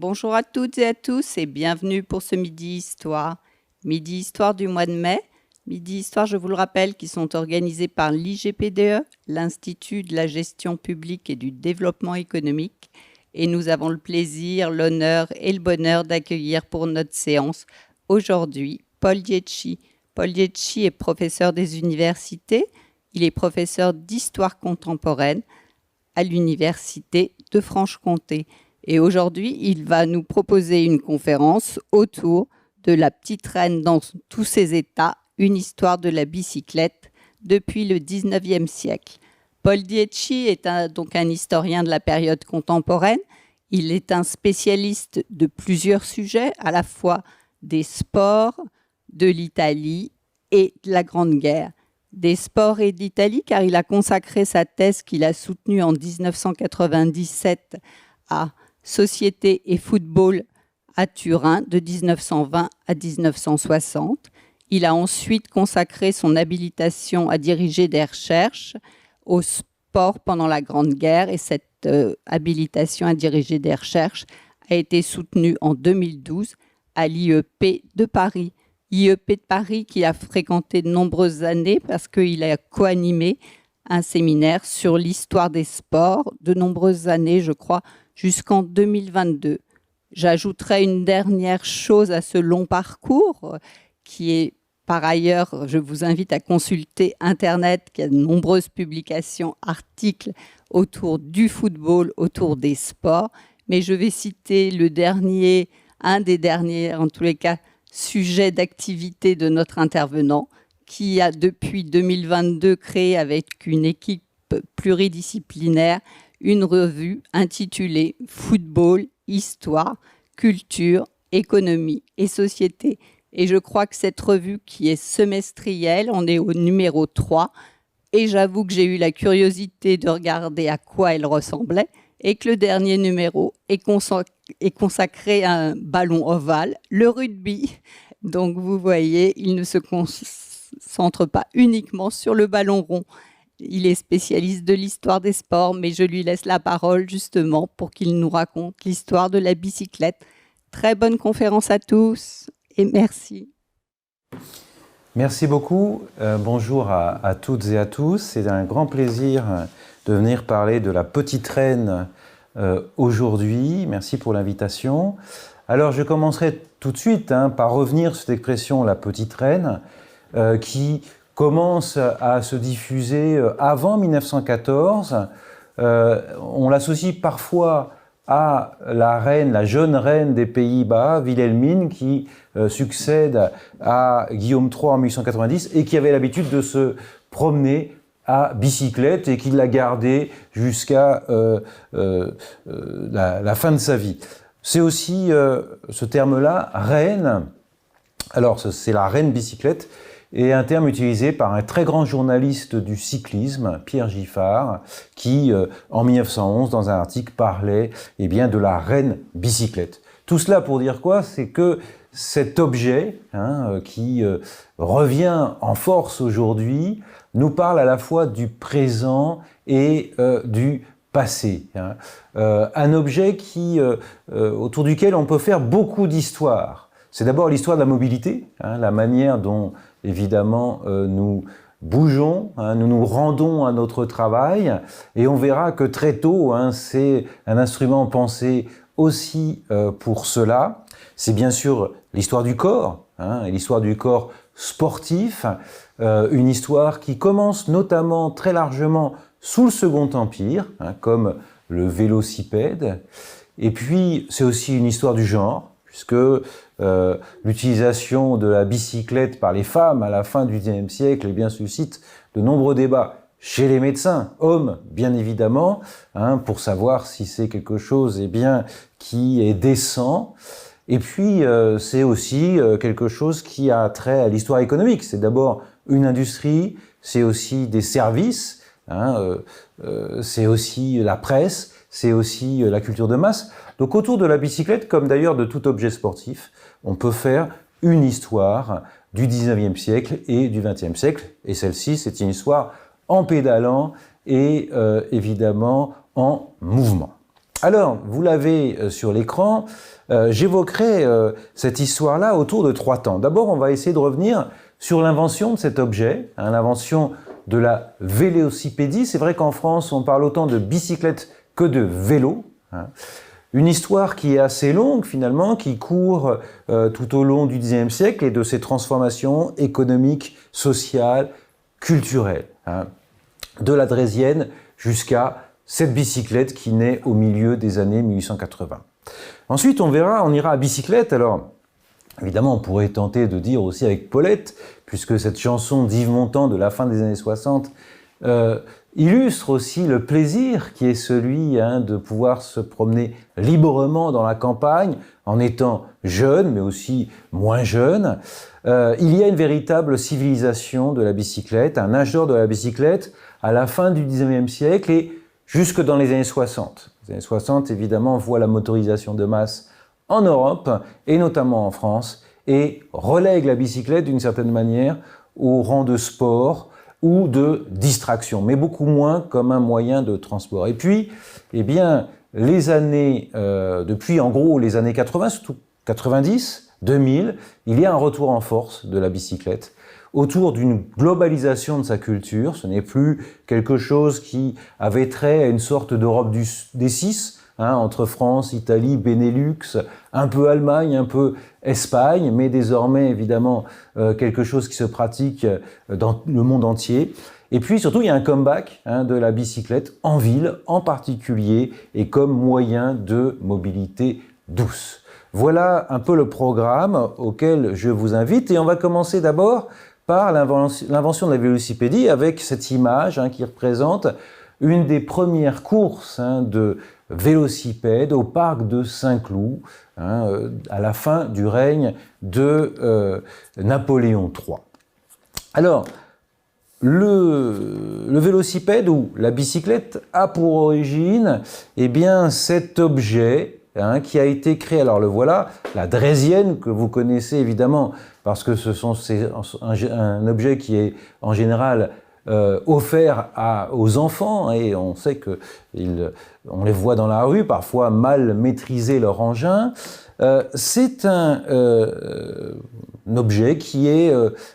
Bonjour à toutes et à tous et bienvenue pour ce Midi Histoire. Midi Histoire du mois de mai. Midi Histoire, je vous le rappelle, qui sont organisés par l'IGPDE, l'Institut de la gestion publique et du développement économique. Et nous avons le plaisir, l'honneur et le bonheur d'accueillir pour notre séance aujourd'hui Paul Dietschi. Paul Dietschi est professeur des universités. Il est professeur d'histoire contemporaine à l'Université de Franche-Comté. Et aujourd'hui, il va nous proposer une conférence autour de la petite reine dans tous ses états, une histoire de la bicyclette depuis le 19e siècle. Paul Dietschi est donc un historien de la période contemporaine. Il est un spécialiste de plusieurs sujets, à la fois des sports, de l'Italie et de la Grande Guerre. Des sports et de l'Italie, car il a consacré sa thèse qu'il a soutenue en 1997 à Société et football à Turin de 1920 à 1960. Il a ensuite consacré son habilitation à diriger des recherches au sport pendant la Grande Guerre et cette habilitation à diriger des recherches a été soutenue en 2012 à l'IEP de Paris. IEP de Paris qui a fréquenté de nombreuses années parce qu'il a co-animé un séminaire sur l'histoire des sports de nombreuses années, je crois, jusqu'en 2022. J'ajouterai une dernière chose à ce long parcours qui est, par ailleurs, je vous invite à consulter Internet, qui a de nombreuses publications, articles autour du football, autour des sports. Mais je vais citer un des derniers, en tous les cas, sujets d'activité de notre intervenant, qui a depuis 2022 créé avec une équipe pluridisciplinaire une revue intitulée Football, Histoire, Culture, Économie et Société. Et je crois que cette revue qui est semestrielle, on est au numéro 3, et j'avoue que j'ai eu la curiosité de regarder à quoi elle ressemblait, et que le dernier numéro est consacré à un ballon ovale, le rugby. Donc vous voyez, il ne se concentre pas uniquement sur le ballon rond. Il est spécialiste de l'histoire des sports, mais je lui laisse la parole justement pour qu'il nous raconte l'histoire de la bicyclette. Très bonne conférence à tous et merci. Merci beaucoup. Bonjour à toutes et à tous. C'est un grand plaisir de venir parler de la petite reine aujourd'hui. Merci pour l'invitation. Alors je commencerai tout de suite par revenir sur cette expression la petite reine qui commence à se diffuser avant 1914. On l'associe parfois à la jeune reine des Pays-Bas, Wilhelmine, qui succède à Guillaume III en 1890 et qui avait l'habitude de se promener à bicyclette et qui l'a gardée jusqu'à la fin de sa vie. C'est aussi ce terme-là, reine, alors c'est la reine bicyclette, est un terme utilisé par un très grand journaliste du cyclisme, Pierre Giffard, qui, en 1911, dans un article, parlait de la reine bicyclette. Tout cela pour dire quoi? C'est que cet objet, qui revient en force aujourd'hui, nous parle à la fois du présent et du passé. Un objet autour duquel on peut faire beaucoup d'histoires. C'est d'abord l'histoire de la mobilité, la manière dont évidemment, nous bougeons, nous nous rendons à notre travail et on verra que très tôt, c'est un instrument pensé aussi pour cela. C'est bien sûr l'histoire du corps, et l'histoire du corps sportif, une histoire qui commence notamment très largement sous le Second Empire, comme le vélocipède. Et puis, c'est aussi une histoire du genre, puisque l'utilisation de la bicyclette par les femmes à la fin du XIXe siècle suscite de nombreux débats chez les médecins, hommes bien évidemment, pour savoir si c'est quelque chose qui est décent. Et puis c'est aussi quelque chose qui a trait à l'histoire économique. C'est d'abord une industrie, c'est aussi des services, c'est aussi la presse, c'est aussi la culture de masse. Donc autour de la bicyclette, comme d'ailleurs de tout objet sportif, on peut faire une histoire du 19e siècle et du 20e siècle. Et celle-ci, c'est une histoire en pédalant et évidemment en mouvement. Alors, vous l'avez sur l'écran, j'évoquerai cette histoire-là autour de 3 temps. D'abord, on va essayer de revenir sur l'invention de cet objet, hein, l'invention de la vélocipédie. C'est vrai qu'en France, on parle autant de bicyclette que de vélo. Hein. Une histoire qui est assez longue finalement, qui court tout au long du XIXe siècle et de ses transformations économiques, sociales, culturelles. Hein. De la Draisienne jusqu'à cette bicyclette qui naît au milieu des années 1880. Ensuite, on ira à bicyclette. Alors, évidemment, on pourrait tenter de dire aussi avec Paulette, puisque cette chanson d'Yves Montand de la fin des années 60 illustre aussi le plaisir qui est celui de pouvoir se promener librement dans la campagne en étant jeune, mais aussi moins jeune. Il y a une véritable civilisation de la bicyclette, un âge d'or de la bicyclette à la fin du 19e siècle et jusque dans les années 60. Les années 60, évidemment, voient la motorisation de masse en Europe et notamment en France et relègue la bicyclette d'une certaine manière au rang de sport ou de distraction, mais beaucoup moins comme un moyen de transport. Et puis, eh bien, les années, depuis en gros les années 80, surtout 90, 2000, il y a un retour en force de la bicyclette autour d'une globalisation de sa culture. Ce n'est plus quelque chose qui avait trait à une sorte d'Europe des 6, entre France, Italie, Benelux, un peu Allemagne, un peu Espagne, mais désormais évidemment quelque chose qui se pratique dans le monde entier. Et puis surtout, il y a un comeback de la bicyclette en ville en particulier et comme moyen de mobilité douce. Voilà un peu le programme auquel je vous invite et on va commencer d'abord par l'invention de la vélocipédie avec cette image qui représente une des premières courses de vélocipèdes au parc de Saint-Cloud à la fin du règne de Napoléon III. Alors, le vélocipède ou la bicyclette a pour origine cet objet qui a été créé, alors le voilà, la Draisienne que vous connaissez évidemment parce que c'est un objet qui est en général offert aux enfants et on sait que on les voit dans la rue, parfois mal maîtriser leur engin. C'est un objet qui est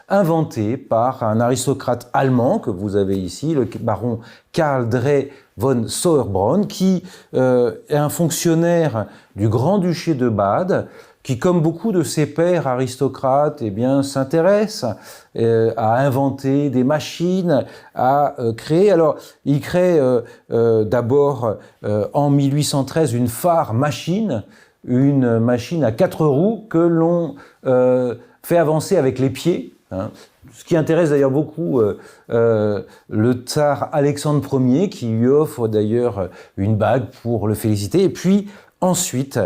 inventé par un aristocrate allemand que vous avez ici, le baron Karl Drey von Sauerbrunn, qui est un fonctionnaire du Grand-Duché de Bade, qui, comme beaucoup de ses pairs aristocrates, s'intéresse à inventer des machines, à créer. Alors, il crée d'abord en 1813 une phare machine, une machine à 4 roues que l'on fait avancer avec les pieds. Ce qui intéresse d'ailleurs beaucoup le tsar Alexandre Ier, qui lui offre d'ailleurs une bague pour le féliciter. Et puis, ensuite,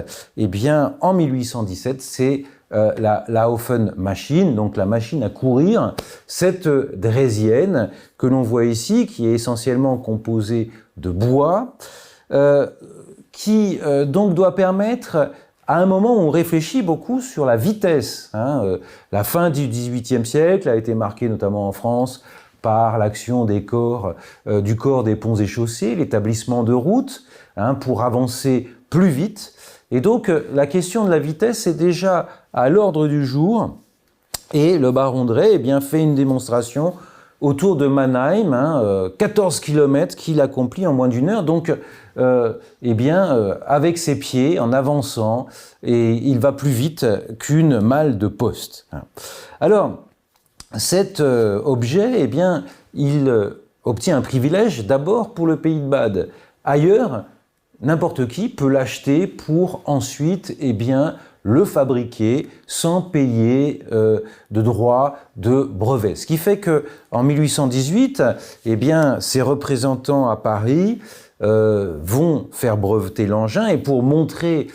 en 1817, c'est la Laufen Machine, donc la machine à courir, cette draisienne que l'on voit ici, qui est essentiellement composée de bois, qui donc doit permettre, à un moment où on réfléchit beaucoup sur la vitesse. La fin du XVIIIe siècle a été marquée notamment en France par l'action du corps des ponts et chaussées, l'établissement de routes pour avancer plus vite. Et donc, la question de la vitesse est déjà à l'ordre du jour. Et le baron Drey fait une démonstration autour de Mannheim, 14 km qu'il accomplit en moins d'une heure. Donc, avec ses pieds, en avançant, et il va plus vite qu'une malle de poste. Alors, cet objet, il obtient un privilège d'abord pour le pays de Bade. Ailleurs, n'importe qui peut l'acheter pour ensuite le fabriquer sans payer de droits de brevet. Ce qui fait que en 1818, ses représentants à Paris vont faire breveter l'engin et pour montrer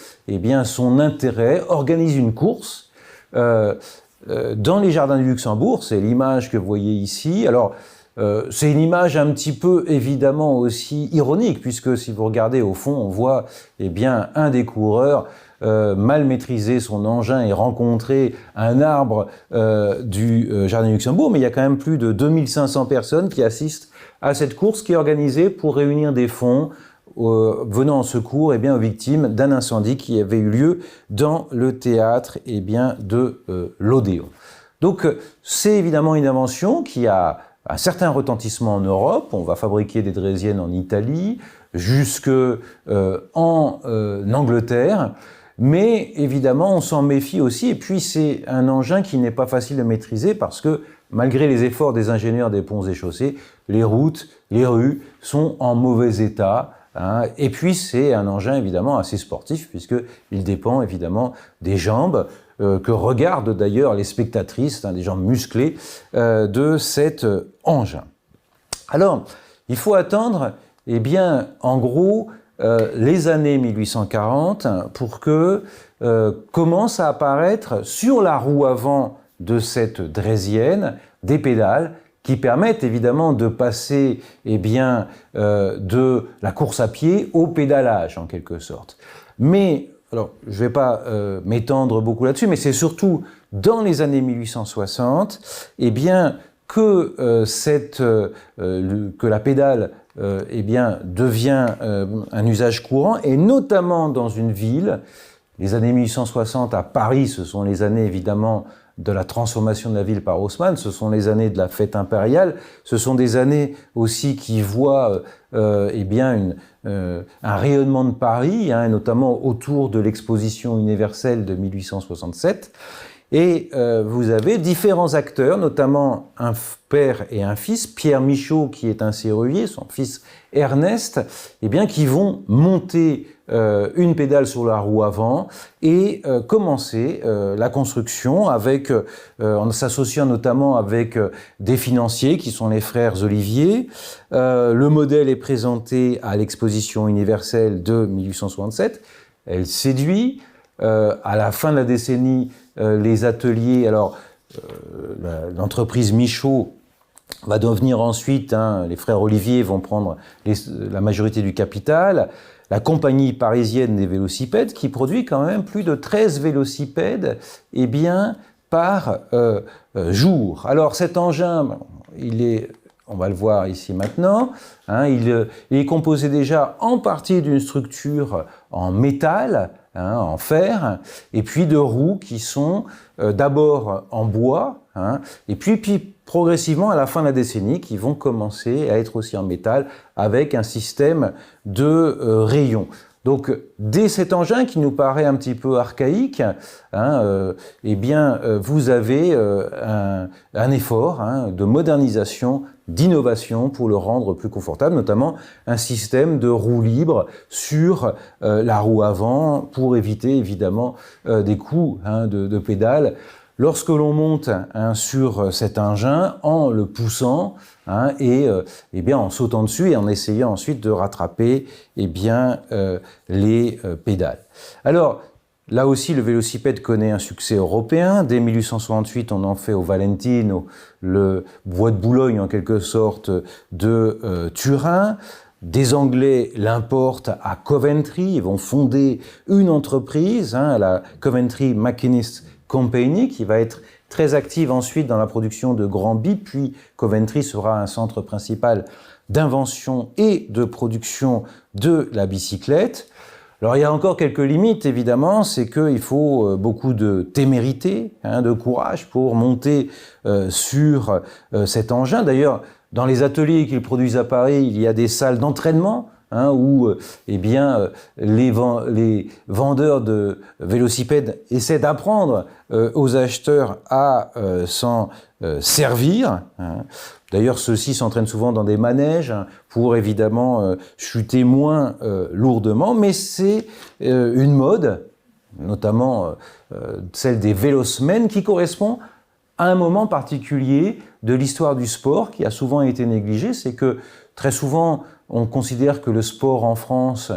son intérêt, organisent une course dans les jardins du Luxembourg. C'est l'image que vous voyez ici. Alors, c'est une image un petit peu évidemment aussi ironique, puisque si vous regardez au fond, on voit un des coureurs mal maîtriser son engin et rencontrer un arbre du Jardin du Luxembourg, mais il y a quand même plus de 2500 personnes qui assistent à cette course qui est organisée pour réunir des fonds venant en secours aux victimes d'un incendie qui avait eu lieu dans le théâtre de l'Odéon. Donc c'est évidemment une invention qui a un certain retentissement en Europe. On va fabriquer des draisiennes en Italie, jusque en Angleterre. Mais évidemment, on s'en méfie aussi. Et puis, c'est un engin qui n'est pas facile de maîtriser parce que, malgré les efforts des ingénieurs des ponts et chaussées, les routes, les rues sont en mauvais état. Et puis, c'est un engin évidemment assez sportif puisqu'il dépend évidemment des jambes que regardent d'ailleurs les spectatrices, des jambes musclées de cet engin. Alors, il faut attendre, en gros, les années 1840 pour que commencent à apparaître sur la roue avant de cette draisienne des pédales qui permettent évidemment de passer de la course à pied au pédalage en quelque sorte. Mais, alors je ne vais pas m'étendre beaucoup là-dessus, mais c'est surtout dans les années 1860 que la pédale devient un usage courant, et notamment dans une ville. Les années 1860 à Paris, ce sont les années évidemment de la transformation de la ville par Haussmann, ce sont les années de la fête impériale, ce sont des années aussi qui voient un rayonnement de Paris, notamment autour de l'exposition universelle de 1867. Et vous avez différents acteurs, notamment un père et un fils, Pierre Michaud qui est un serrurier, son fils Ernest, qui vont monter une pédale sur la roue avant et commencer la construction en s'associant notamment avec des financiers qui sont les frères Olivier. Le modèle est présenté à l'exposition universelle de 1867. Elle séduit. À la fin de la décennie, les ateliers, l'entreprise Michaud va devenir ensuite, les frères Olivier vont prendre la majorité du capital, la compagnie parisienne des vélocipèdes qui produit quand même plus de 13 vélocipèdes par jour. Alors cet engin, on va le voir ici maintenant, il est composé déjà en partie d'une structure en métal, en fer, et puis de roues qui sont d'abord en bois, et puis progressivement à la fin de la décennie qui vont commencer à être aussi en métal avec un système de rayons. Donc, dès cet engin qui nous paraît un petit peu archaïque, vous avez un effort de modernisation, d'innovation pour le rendre plus confortable, notamment un système de roue libre sur la roue avant pour éviter évidemment des coups de pédale. Lorsque l'on monte sur cet engin, en le poussant en sautant dessus et en essayant ensuite de rattraper les pédales. Alors, là aussi, le vélocipède connaît un succès européen. Dès 1868, on en fait au Valentino, le bois de Boulogne en quelque sorte de Turin. Des Anglais l'importent à Coventry, ils vont fonder une entreprise, la Coventry Machinist Company, qui va être très active ensuite dans la production de grands bips, puis Coventry sera un centre principal d'invention et de production de la bicyclette. Alors il y a encore quelques limites évidemment, c'est qu'il faut beaucoup de témérité, de courage pour monter sur cet engin. D'ailleurs, dans les ateliers qu'ils produisent à Paris, il y a des salles d'entraînement où les vendeurs de vélocipèdes essaient d'apprendre aux acheteurs à s'en servir. D'ailleurs, ceux-ci s'entraînent souvent dans des manèges pour évidemment chuter moins lourdement, mais c'est une mode, notamment celle des vélosemaines, qui correspond à un moment particulier de l'histoire du sport qui a souvent été négligé. C'est que très souvent, on considère que le sport en France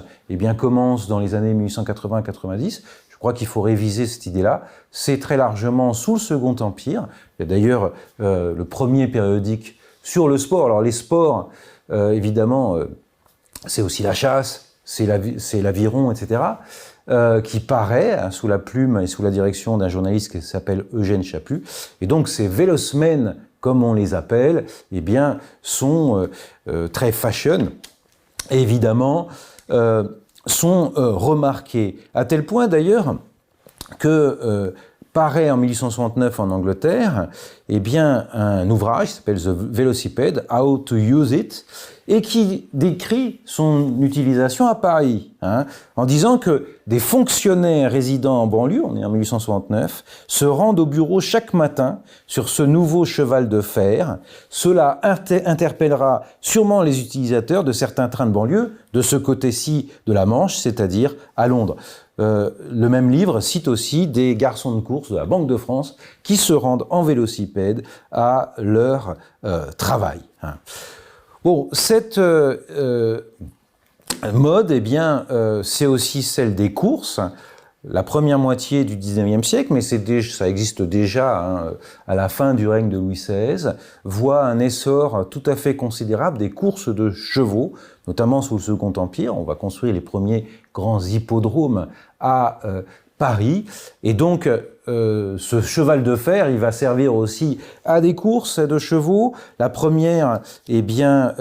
commence dans les années 1880-90. Je crois qu'il faut réviser cette idée-là. C'est très largement sous le Second Empire. Il y a d'ailleurs le premier périodique sur le sport. Alors les sports, évidemment, c'est aussi la chasse, c'est l'aviron, etc., qui paraît sous la plume et sous la direction d'un journaliste qui s'appelle Eugène Chaput. Et donc ces vélosemaines, comme on les appelle, sont très fashion. évidemment, sont remarqués, à tel point d'ailleurs que paraît en 1869 en Angleterre eh bien, un ouvrage qui s'appelle The Velocipede, How to Use It, et qui décrit son utilisation à Paris, en disant que des fonctionnaires résidant en banlieue, on est en 1869, se rendent au bureau chaque matin sur ce nouveau cheval de fer. Cela interpellera sûrement les utilisateurs de certains trains de banlieue de ce côté-ci de la Manche, c'est-à-dire à Londres. Le même livre cite aussi des garçons de course de la Banque de France qui se rendent en vélocipède à leur travail. Bon, cette mode, eh bien, c'est aussi celle des courses. La première moitié du XIXe siècle, mais ça existe déjà à la fin du règne de Louis XVI, voit un essor tout à fait considérable des courses de chevaux, notamment sous le Second Empire. On va construire les premiers grands hippodromes à Paris. Et donc, ce cheval de fer, il va servir aussi à des courses de chevaux. La première, eh bien,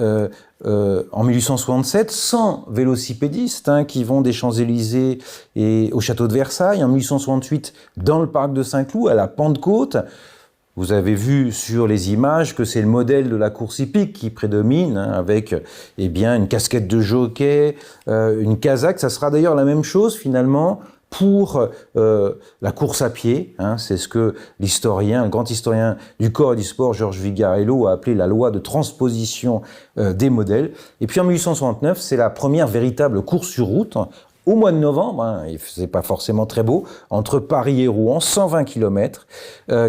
en 1867, 100 vélocipédistes qui vont des Champs-Élysées et au château de Versailles. En 1868, dans le parc de Saint-Cloud, à la Pentecôte. Vous avez vu sur les images que c'est le modèle de la course hippique qui prédomine, avec eh bien, une casquette de jockey, une casaque. Ça sera d'ailleurs la même chose finalement pour la course à pied. C'est ce que le grand historien du corps et du sport, Georges Vigarello, a appelé la loi de transposition des modèles. Et puis en 1869, c'est la première véritable course sur route, au mois de novembre, il ne faisait pas forcément très beau, entre Paris et Rouen, 120 km,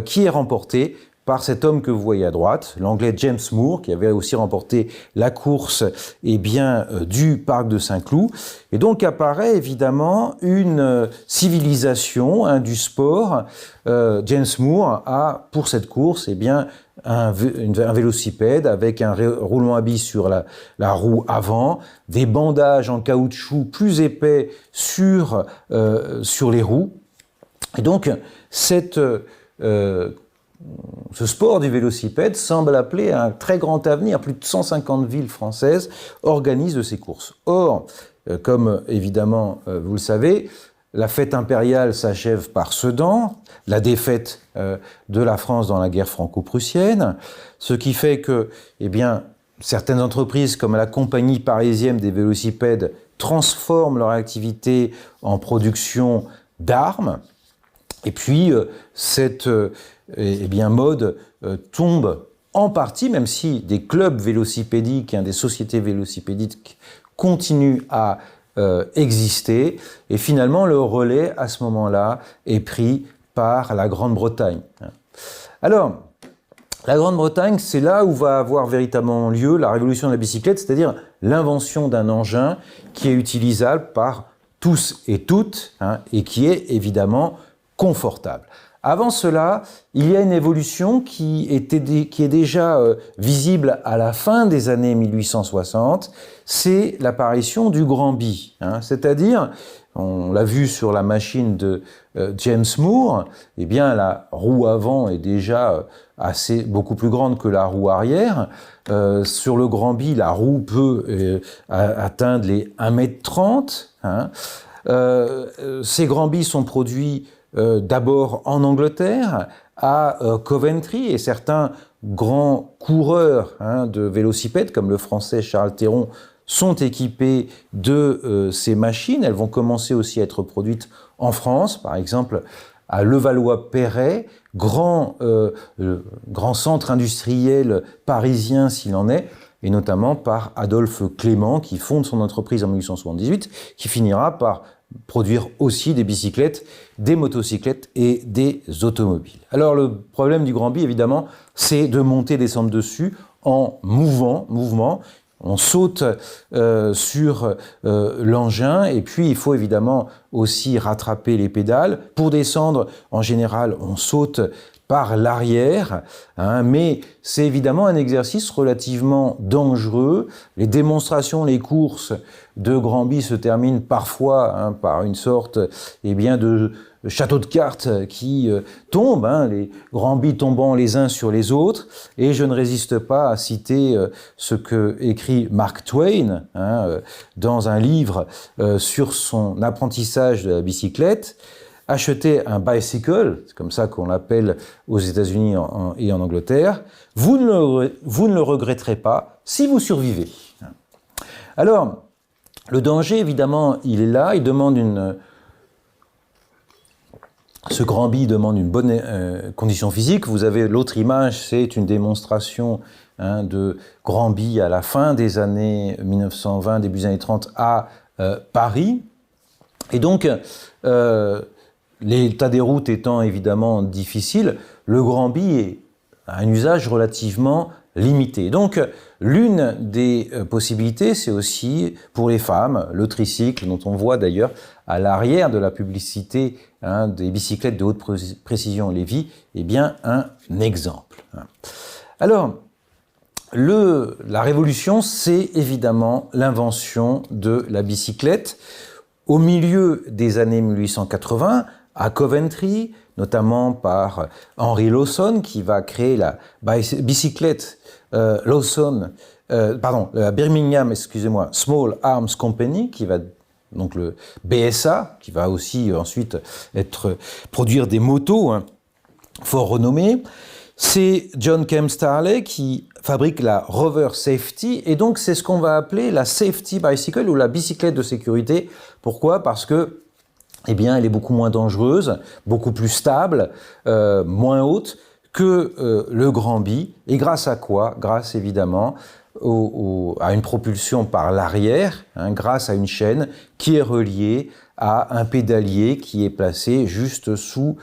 qui est remportée par cet homme que vous voyez à droite, l'anglais James Moore, qui avait aussi remporté la course du parc de Saint-Cloud. Et donc apparaît évidemment une civilisation du sport. James Moore a, pour cette course, un vélocipède avec un roulement à billes sur la roue avant, des bandages en caoutchouc plus épais sur les roues. Et donc, ce sport du vélocipède semble appeler à un très grand avenir. Plus de 150 villes françaises organisent de ces courses. Or, comme évidemment vous le savez, la fête impériale s'achève par Sedan, la défaite de la France dans la guerre franco-prussienne, ce qui fait que, certaines entreprises comme la Compagnie parisienne des vélocipèdes transforment leur activité en production d'armes. Et puis, cette mode tombe en partie, même si des clubs vélocipédiques, des sociétés vélocipédiques continuent à exister. Et finalement, le relais, à ce moment-là, est pris par la Grande-Bretagne. Alors, la Grande-Bretagne, c'est là où va avoir véritablement lieu la révolution de la bicyclette, c'est-à-dire l'invention d'un engin qui est utilisable par tous et toutes, et qui est évidemment confortable. Avant cela, il y a une évolution qui est déjà visible à la fin des années 1860, c'est l'apparition du grand bi. C'est-à-dire, on l'a vu sur la machine de James Moore, la roue avant est déjà beaucoup plus grande que la roue arrière. Sur le grand bi, la roue peut atteindre les 1,30 m. Ces grands bis sont produits d'abord en Angleterre, à Coventry, et certains grands coureurs de vélocipèdes, comme le français Charles Théron, sont équipés de ces machines. Elles vont commencer aussi à être produites en France, par exemple à Levallois-Perret, grand centre industriel parisien s'il en est, et notamment par Adolphe Clément, qui fonde son entreprise en 1878, qui finira par produire aussi des bicyclettes, des motocyclettes et des automobiles. Alors le problème du grand bi, évidemment, c'est de monter et descendre dessus en mouvement. On saute sur l'engin, et puis il faut évidemment aussi rattraper les pédales. Pour descendre, en général, on saute par l'arrière, mais c'est évidemment un exercice relativement dangereux. Les démonstrations, les courses de grand bi se terminent parfois par une sorte de château de cartes qui tombe, hein, les Granby tombant les uns sur les autres. Et je ne résiste pas à citer ce que écrit Mark Twain hein, dans un livre sur son apprentissage de la bicyclette. Acheter un bicycle, c'est comme ça qu'on l'appelle aux États-Unis et en Angleterre, vous ne le regretterez pas si vous survivez. Alors, le danger, évidemment, il est là, ce Granby demande une bonne condition physique. Vous avez l'autre image, c'est une démonstration hein, de Granby à la fin des années 1920, début des années 30 à Paris. Et donc, l'état des routes étant évidemment difficile, le Granby a un usage relativement limité. Donc, l'une des possibilités, c'est aussi pour les femmes, le tricycle, dont on voit d'ailleurs à l'arrière de la publicité hein, des bicyclettes de haute précision Lévy, est bien un exemple. Alors, la révolution, c'est évidemment l'invention de la bicyclette. Au milieu des années 1880, à Coventry, notamment par Henry Lawson, qui va créer la bicyclette Birmingham, Small Arms Company, qui va donc le BSA, qui va aussi ensuite produire des motos hein, fort renommées. C'est John Kemp Starley qui fabrique la Rover Safety, et donc c'est ce qu'on va appeler la Safety Bicycle ou la bicyclette de sécurité. Pourquoi ? Parce que eh bien, elle est beaucoup moins dangereuse, beaucoup plus stable, moins haute que le Granby. Et grâce à quoi ? Grâce évidemment à une propulsion par l'arrière, hein, grâce à une chaîne qui est reliée à un pédalier qui est placé juste sous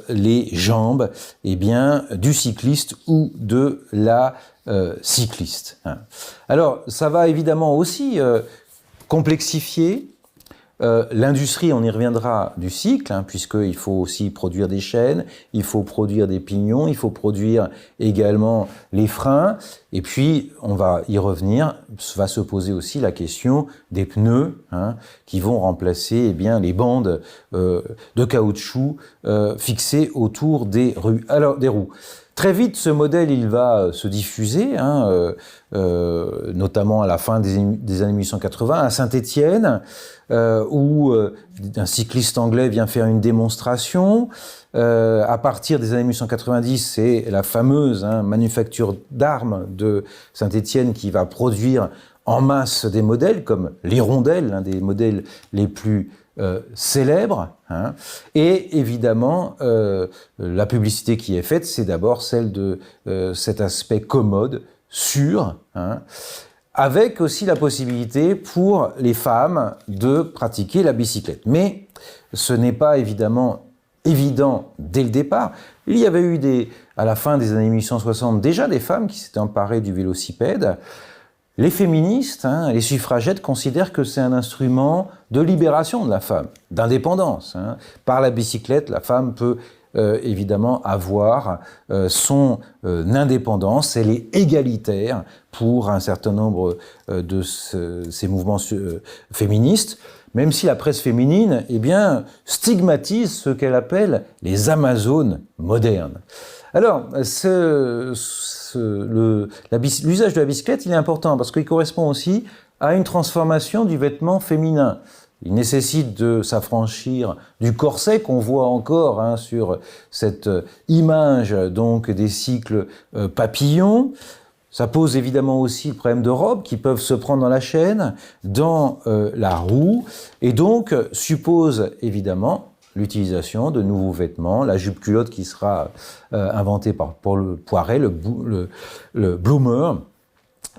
les jambes eh bien, du cycliste ou de la cycliste. Hein. Alors, ça va évidemment aussi complexifier l'industrie, on y reviendra, du cycle, hein, puisqu'il faut aussi produire des chaînes, il faut produire des pignons, il faut produire également les freins, et puis on va y revenir, va se poser aussi la question des pneus, hein, qui vont remplacer eh bien, les bandes de caoutchouc fixées autour des roues. Très vite, ce modèle, il va se diffuser, hein, notamment à la fin des années 1880, à Saint-Étienne, où un cycliste anglais vient faire une démonstration. À partir des années 1890, c'est la fameuse manufacture d'armes de Saint-Étienne qui va produire en masse des modèles, comme l'Hirondelle, l'un des modèles les plus célèbre, hein. Et évidemment, la publicité qui est faite, c'est d'abord celle de cet aspect commode, sûr, hein, avec aussi la possibilité pour les femmes de pratiquer la bicyclette. Mais ce n'est pas évidemment évident dès le départ. Il y avait eu à la fin des années 1860 déjà des femmes qui s'étaient emparées du vélocipède. Les féministes, hein, les suffragettes considèrent que c'est un instrument de libération de la femme, d'indépendance. Hein. Par la bicyclette, la femme peut évidemment avoir son indépendance. Elle est égalitaire pour un certain nombre de ces mouvements féministes, même si la presse féminine eh bien, stigmatise ce qu'elle appelle les Amazones modernes. Alors, l'usage de la bicyclette, il est important parce qu'il correspond aussi à une transformation du vêtement féminin. Il nécessite de s'affranchir du corset qu'on voit encore hein, sur cette image donc des cycles papillons. Ça pose évidemment aussi le problème de robes qui peuvent se prendre dans la chaîne, dans la roue, et donc suppose évidemment l'utilisation de nouveaux vêtements, la jupe-culotte qui sera inventée par Paul Poiret, le bloomer,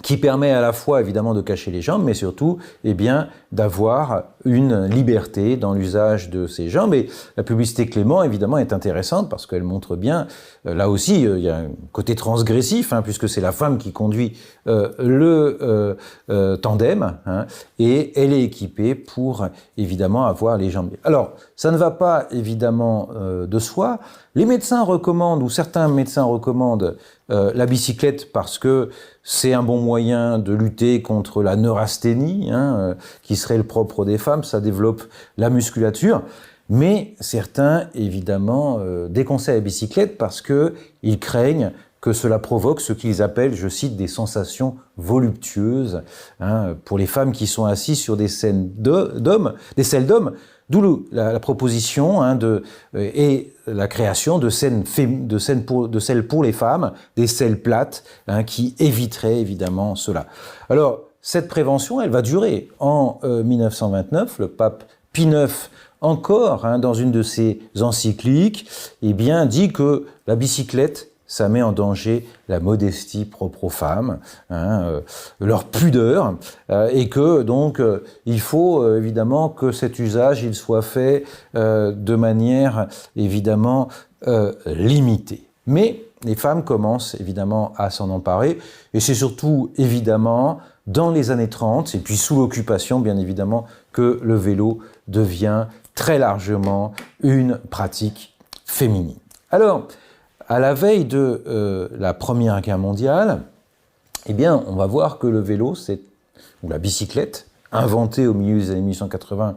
qui permet à la fois évidemment de cacher les jambes, mais surtout eh bien, d'avoir une liberté dans l'usage de ces jambes. Et la publicité Clément, évidemment, est intéressante parce qu'elle montre bien, là aussi, il y a un côté transgressif, hein, puisque c'est la femme qui conduit le tandem, hein, et elle est équipée pour, évidemment, avoir les jambes. Alors, ça ne va pas, évidemment, de soi. Les médecins recommandent, ou certains médecins recommandent, la bicyclette parce que c'est un bon moyen de lutter contre la neurasthénie, hein, qui serait le propre des femmes, ça développe la musculature. Mais certains, évidemment, déconseillent la bicyclette parce qu'ils craignent que cela provoque ce qu'ils appellent, je cite, des sensations voluptueuses, hein, pour les femmes qui sont assises sur des selles d'hommes, d'où la proposition, hein, et la création de selles pour les femmes, des selles plates, hein, qui éviteraient évidemment cela. Alors, cette prévention, elle va durer. En 1929, le pape Pie IX, encore, hein, dans une de ses encycliques, eh bien, dit que la bicyclette, ça met en danger la modestie propre aux femmes, hein, leur pudeur, et que donc il faut évidemment que cet usage il soit fait de manière évidemment limitée. Mais les femmes commencent évidemment à s'en emparer, et c'est surtout évidemment dans les années 30, et puis sous l'occupation bien évidemment, que le vélo devient très largement une pratique féminine. Alors, à la veille de la Première Guerre mondiale, eh bien, on va voir que le vélo, ou la bicyclette, inventée au milieu des années 1880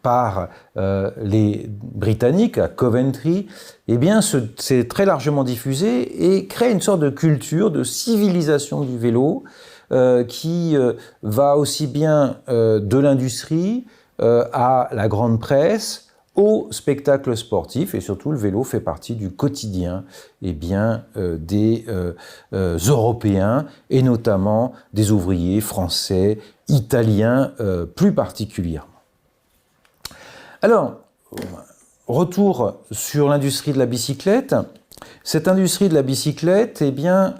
par les Britanniques à Coventry, eh bien, c'est très largement diffusé et crée une sorte de culture, de civilisation du vélo qui va aussi bien de l'industrie à la grande presse, au spectacle sportif, et surtout le vélo fait partie du quotidien des Européens, et notamment des ouvriers français, italiens plus particulièrement. Alors, retour sur l'industrie de la bicyclette. Cette industrie de la bicyclette, eh bien,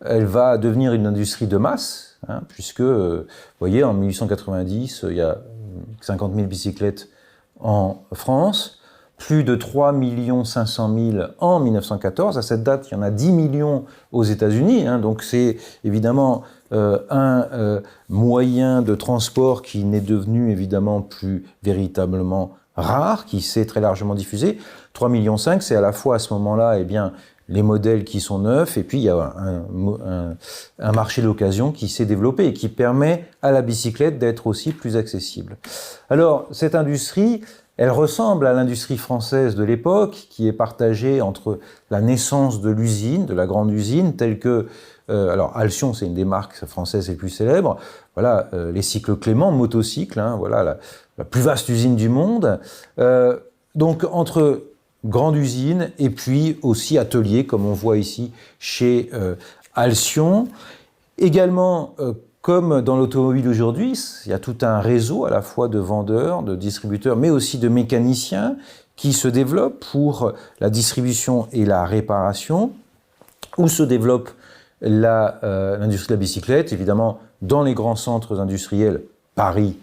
elle va devenir une industrie de masse, hein, puisque, vous voyez, en 1890, il y a 50 000 bicyclettes en France, plus de 3 500 000 en 1914. À cette date, il y en a 10 millions aux États-Unis. Hein, donc c'est évidemment un moyen de transport qui n'est devenu évidemment plus véritablement rare, qui s'est très largement diffusé. 3,5 millions, c'est à la fois à ce moment-là, eh bien, les modèles qui sont neufs, et puis il y a un marché d'occasion qui s'est développé et qui permet à la bicyclette d'être aussi plus accessible. Alors, cette industrie, elle ressemble à l'industrie française de l'époque, qui est partagée entre la naissance de l'usine, de la grande usine, telle que, alors Alcyon, c'est une des marques françaises les plus célèbres, voilà, les cycles Clément, motocycles, hein, voilà, la plus vaste usine du monde. Donc, entre grande usine et puis aussi atelier, comme on voit ici chez Alcyon. Également, comme dans l'automobile aujourd'hui, il y a tout un réseau à la fois de vendeurs, de distributeurs, mais aussi de mécaniciens qui se développent pour la distribution et la réparation, où se développe l'industrie de la bicyclette, évidemment dans les grands centres industriels, Paris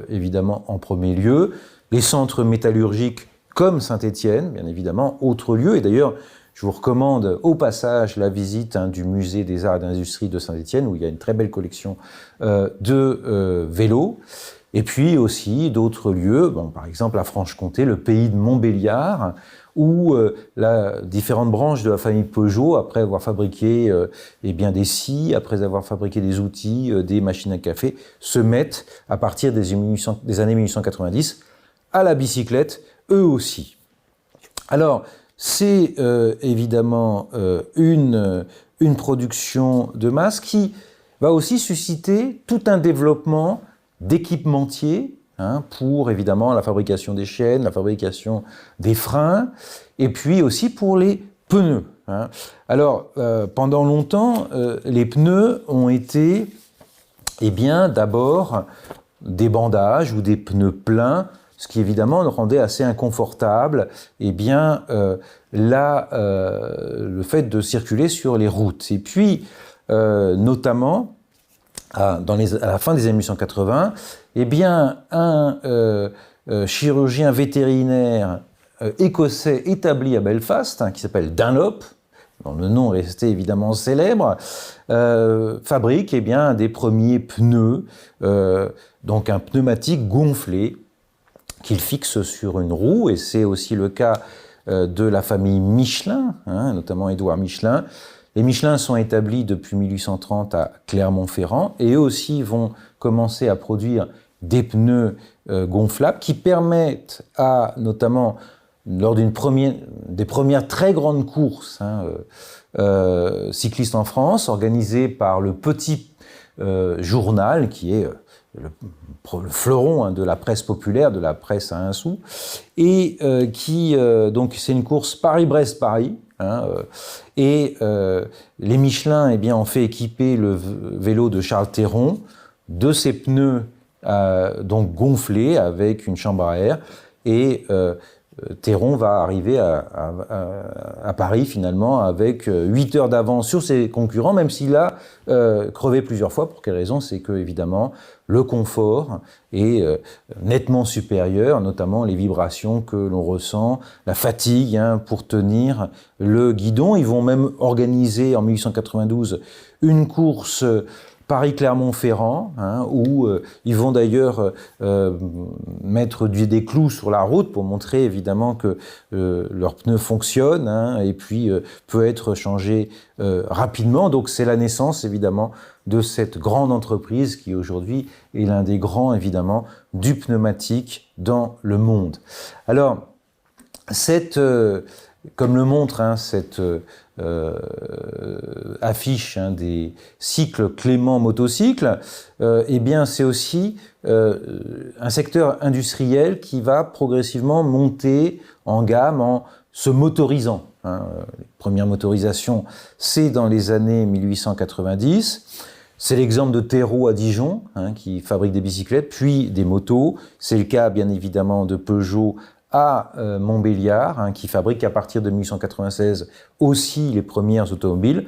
évidemment en premier lieu, les centres métallurgiques comme Saint-Étienne, bien évidemment, autre lieu. Et d'ailleurs, je vous recommande au passage la visite du musée des arts et de l'industrie de Saint-Étienne, où il y a une très belle collection de vélos. Et puis aussi d'autres lieux, bon, par exemple la Franche-Comté, le pays de Montbéliard, où différentes branches de la famille Peugeot, après avoir fabriqué eh bien des scies, après avoir fabriqué des outils, des machines à café, se mettent, à partir des années 1890, à la bicyclette, eux aussi. Alors, c'est évidemment une production de masse qui va aussi susciter tout un développement d'équipementiers, hein, pour évidemment la fabrication des chaînes, la fabrication des freins, et puis aussi pour les pneus. Hein. Alors, pendant longtemps, les pneus ont été, eh bien, d'abord des bandages ou des pneus pleins, ce qui évidemment rendait assez inconfortable eh bien, le fait de circuler sur les routes. Et puis, notamment, à la fin des années 1880, eh bien, un chirurgien vétérinaire écossais établi à Belfast, hein, qui s'appelle Dunlop, dont le nom est resté évidemment célèbre, fabrique eh bien, un des premiers pneus, donc un pneumatique gonflé, qu'il fixe sur une roue, et c'est aussi le cas de la famille Michelin, hein, notamment Édouard Michelin. Les Michelin sont établis depuis 1830 à Clermont-Ferrand, et eux aussi vont commencer à produire des pneus gonflables qui permettent à, notamment lors des premières très grandes courses cyclistes en France, organisées par le petit journal qui est le fleuron de la presse populaire, de la presse à un sou, et donc c'est une course Paris-Brest-Paris, et les Michelin ont fait équiper le vélo de Charles Théron de ces pneus donc gonflés avec une chambre à air, et Théron va arriver à Paris finalement avec 8 heures d'avance sur ses concurrents, même s'il a crevé plusieurs fois. Pour quelle raison? C'est que évidemment le confort est nettement supérieur, notamment les vibrations que l'on ressent, la fatigue pour tenir le guidon. Ils vont même organiser en 1892 une course Paris-Clermont-Ferrand, où ils vont d'ailleurs mettre des clous sur la route pour montrer évidemment que leur pneu fonctionne, et puis peut être changé rapidement. Donc c'est la naissance évidemment de cette grande entreprise qui aujourd'hui est l'un des grands évidemment du pneumatique dans le monde. Alors comme le montre cette affiche des cycles Clément motocycle, c'est aussi un secteur industriel qui va progressivement monter en gamme en se motorisant. Les premières motorisations, c'est dans les années 1890. C'est l'exemple de Terreau à Dijon, qui fabrique des bicyclettes, puis des motos. C'est le cas, bien évidemment, de Peugeot à Montbéliard, qui fabrique à partir de 1896 aussi les premières automobiles.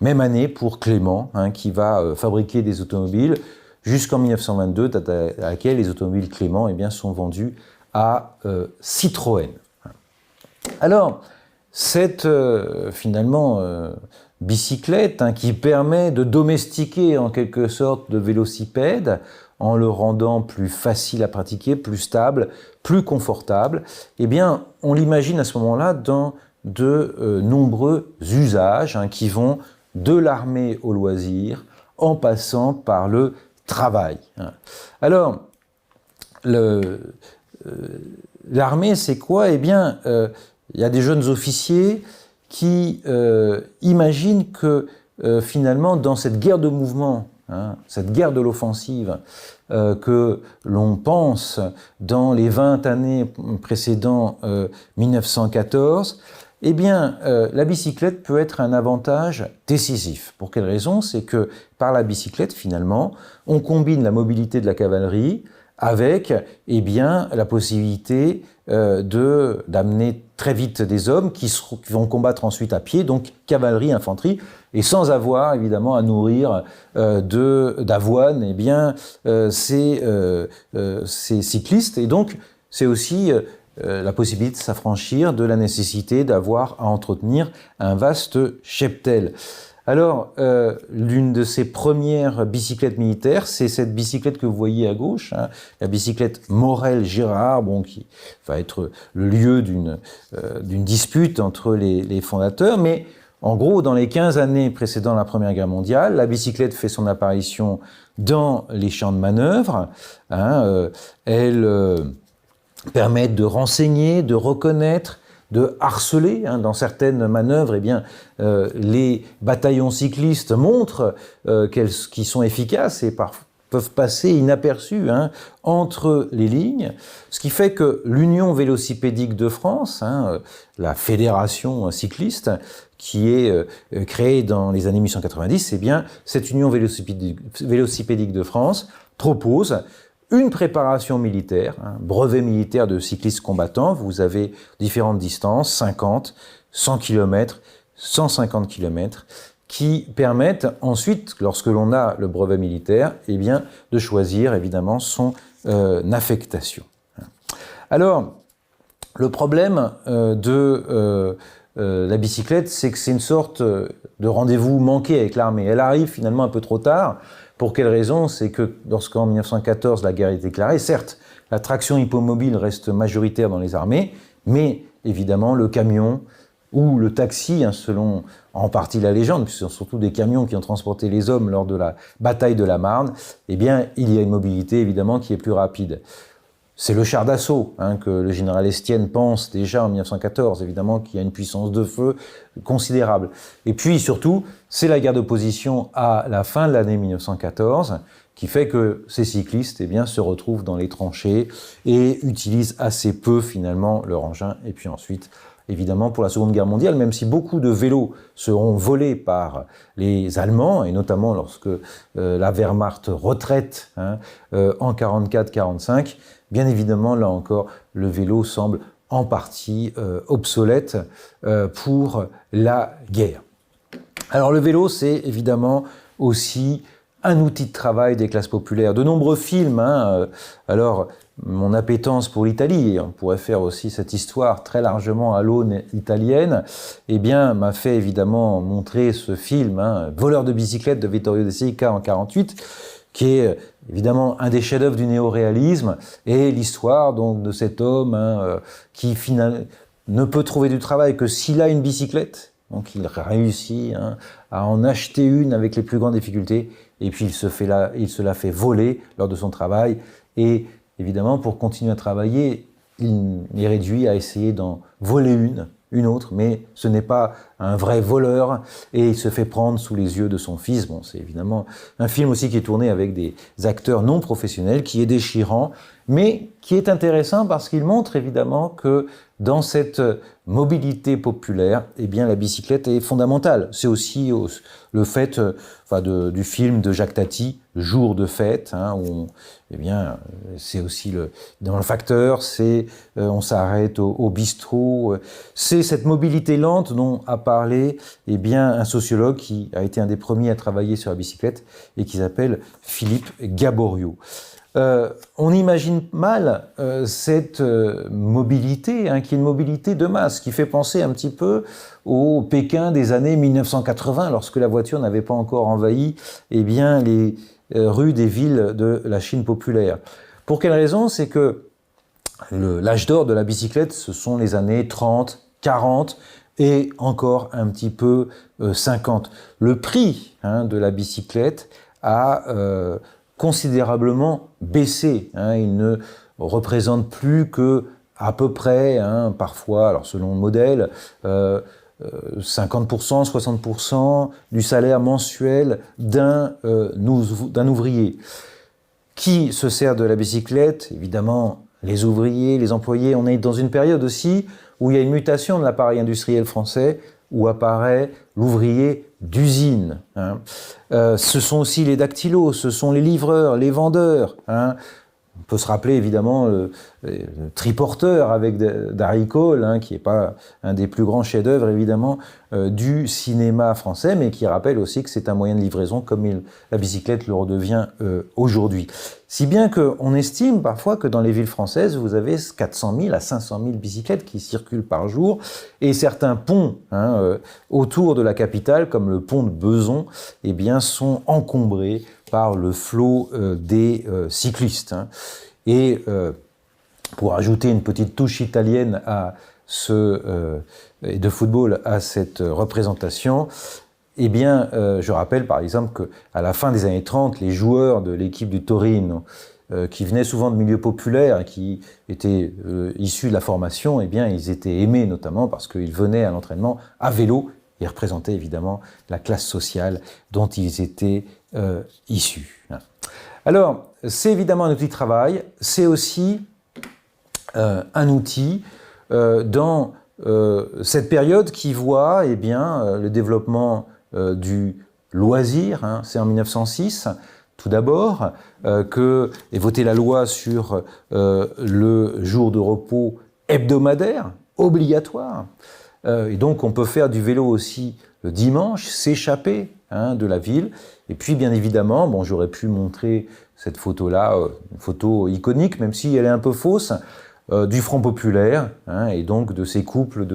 Même année pour Clément, qui va fabriquer des automobiles jusqu'en 1922, date à laquelle les automobiles Clément sont vendues à Citroën. Alors, cette bicyclette qui permet de domestiquer en quelque sorte le vélocipède en le rendant plus facile à pratiquer, plus stable, plus confortable, on l'imagine à ce moment-là dans de nombreux usages qui vont de l'armée au loisir en passant par le travail. Alors, l'armée, c'est quoi? Il y a des jeunes officiers qui imaginent que finalement, dans cette guerre de mouvement, cette guerre de l'offensive que l'on pense dans les 20 années précédant 1914, la bicyclette peut être un avantage décisif. Pour quelle raison? C'est que par la bicyclette, finalement, on combine la mobilité de la cavalerie avec la possibilité d'amener très vite des hommes qui vont combattre ensuite à pied, donc cavalerie, infanterie, et sans avoir évidemment à nourrir d'avoine ces cyclistes. Et donc c'est aussi la possibilité de s'affranchir de la nécessité d'avoir à entretenir un vaste cheptel. Alors, l'une de ces premières bicyclettes militaires, c'est cette bicyclette que vous voyez à gauche, la bicyclette Morel-Girard, qui va être le lieu d'une dispute entre les fondateurs. Mais en gros, dans les 15 années précédant la Première Guerre mondiale, la bicyclette fait son apparition dans les champs de manœuvre. Elle permet de renseigner, de reconnaître, de harceler. Dans certaines manœuvres, les bataillons cyclistes montrent qu'ils sont efficaces et peuvent passer inaperçus entre les lignes. Ce qui fait que l'Union vélocipédique de France, la fédération cycliste, qui est créée dans les années 1890, cette Union vélocipédique de France propose une préparation militaire, brevet militaire de cyclistes combattants. Vous avez différentes distances, 50, 100 km, 150 km, qui permettent ensuite, lorsque l'on a le brevet militaire, de choisir évidemment son affectation. Alors, le problème de la bicyclette, c'est que c'est une sorte de rendez-vous manqué avec l'armée. Elle arrive finalement un peu trop tard. Pour quelle raison? C'est que lorsqu'en 1914 la guerre est déclarée, certes, la traction hippomobile reste majoritaire dans les armées, mais évidemment le camion ou le taxi, hein, selon en partie la légende, puisque ce sont surtout des camions qui ont transporté les hommes lors de la bataille de la Marne, eh bien, il y a une mobilité évidemment qui est plus rapide. C'est le char d'assaut, hein, que le général Estienne pense déjà en 1914, évidemment, qui a une puissance de feu considérable. Et puis surtout, c'est la guerre de position à la fin de l'année 1914, qui fait que ces cyclistes eh bien, se retrouvent dans les tranchées et utilisent assez peu finalement leur engin. Et puis ensuite, évidemment, pour la Seconde Guerre mondiale, même si beaucoup de vélos seront volés par les Allemands, et notamment lorsque la Wehrmacht retraite en 44-45, bien évidemment, là encore, le vélo semble en partie obsolète pour la guerre. Alors le vélo, c'est évidemment aussi un outil de travail des classes populaires. De nombreux films, alors mon appétence pour l'Italie, et on pourrait faire aussi cette histoire très largement à l'aune italienne, eh bien, m'a fait évidemment montrer ce film, Voleur de bicyclette de Vittorio De Sica en 48, qui est évidemment un des chefs-d'œuvre du néo-réalisme, et l'histoire donc de cet homme qui finalement ne peut trouver du travail que s'il a une bicyclette. Donc il réussit à en acheter une avec les plus grandes difficultés, et puis il se la fait voler lors de son travail. Et évidemment, pour continuer à travailler, il est réduit à essayer d'en voler une autre, mais ce n'est pas un vrai voleur, et il se fait prendre sous les yeux de son fils. Bon, c'est évidemment un film aussi qui est tourné avec des acteurs non professionnels, qui est déchirant, mais qui est intéressant parce qu'il montre évidemment que dans cette mobilité populaire, eh bien, la bicyclette est fondamentale. C'est aussi le fait du film de Jacques Tati, Jour de fête, où eh bien, c'est aussi dans le facteur, on s'arrête au bistrot. C'est cette mobilité lente dont a parlé eh bien, un sociologue qui a été un des premiers à travailler sur la bicyclette et qui s'appelle Philippe Gaboriau. On imagine mal cette mobilité, qui est une mobilité de masse, qui fait penser un petit peu au Pékin des années 1980, lorsque la voiture n'avait pas encore envahi eh bien, les rues des villes de la Chine populaire. Pour quelle raison? C'est que l'âge d'or de la bicyclette, ce sont les années 30, 40 et encore un petit peu 50. Le prix de la bicyclette a considérablement baissé. Il ne représente plus que à peu près, parfois, alors selon le modèle, 50%, 60% du salaire mensuel d'un ouvrier. Qui se sert de la bicyclette? Évidemment, les ouvriers, les employés. On est dans une période aussi où il y a une mutation de l'appareil industriel français, où apparaît l'ouvrier d'usine. Ce sont aussi les dactylos, ce sont les livreurs, les vendeurs. On peut se rappeler évidemment le Triporteur avec Darry Cole, qui n'est pas un des plus grands chefs-d'œuvre évidemment du cinéma français, mais qui rappelle aussi que c'est un moyen de livraison comme la bicyclette le redevient aujourd'hui. Si bien qu'on estime parfois que dans les villes françaises, vous avez 400 000 à 500 000 bicyclettes qui circulent par jour, et certains ponts autour de la capitale, comme le pont de Bezons, eh bien, sont encombrés par le flot des cyclistes. Et pour ajouter une petite touche italienne et de football à cette représentation, eh bien, je rappelle par exemple qu'à la fin des années 30, les joueurs de l'équipe du Torino, qui venaient souvent de milieux populaires, qui étaient issus de la formation, eh bien, ils étaient aimés notamment parce qu'ils venaient à l'entraînement à vélo et représentaient évidemment la classe sociale dont ils étaient issus. Alors, c'est évidemment un outil de travail, c'est aussi un outil dans cette période qui voit eh bien, le développement du loisir. C'est en 1906, tout d'abord, est votée la loi sur le jour de repos hebdomadaire, obligatoire. Et donc, on peut faire du vélo aussi le dimanche, s'échapper de la ville. Et puis, bien évidemment, bon, j'aurais pu montrer cette photo-là, une photo iconique, même si elle est un peu fausse, du Front populaire, et donc de ces couples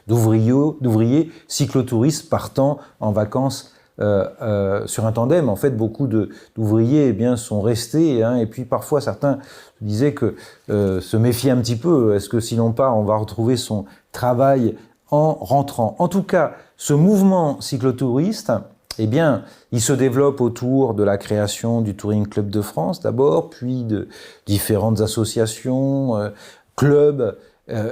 d'ouvriers cyclotouristes partant en vacances sur un tandem. En fait, beaucoup d'ouvriers eh bien, sont restés, et puis parfois certains disaient que se méfier un petit peu, est-ce que si l'on part, on va retrouver son travail en rentrant. En tout cas, ce mouvement cyclotouriste, eh bien, il se développe autour de la création du Touring Club de France d'abord, puis de différentes associations, clubs,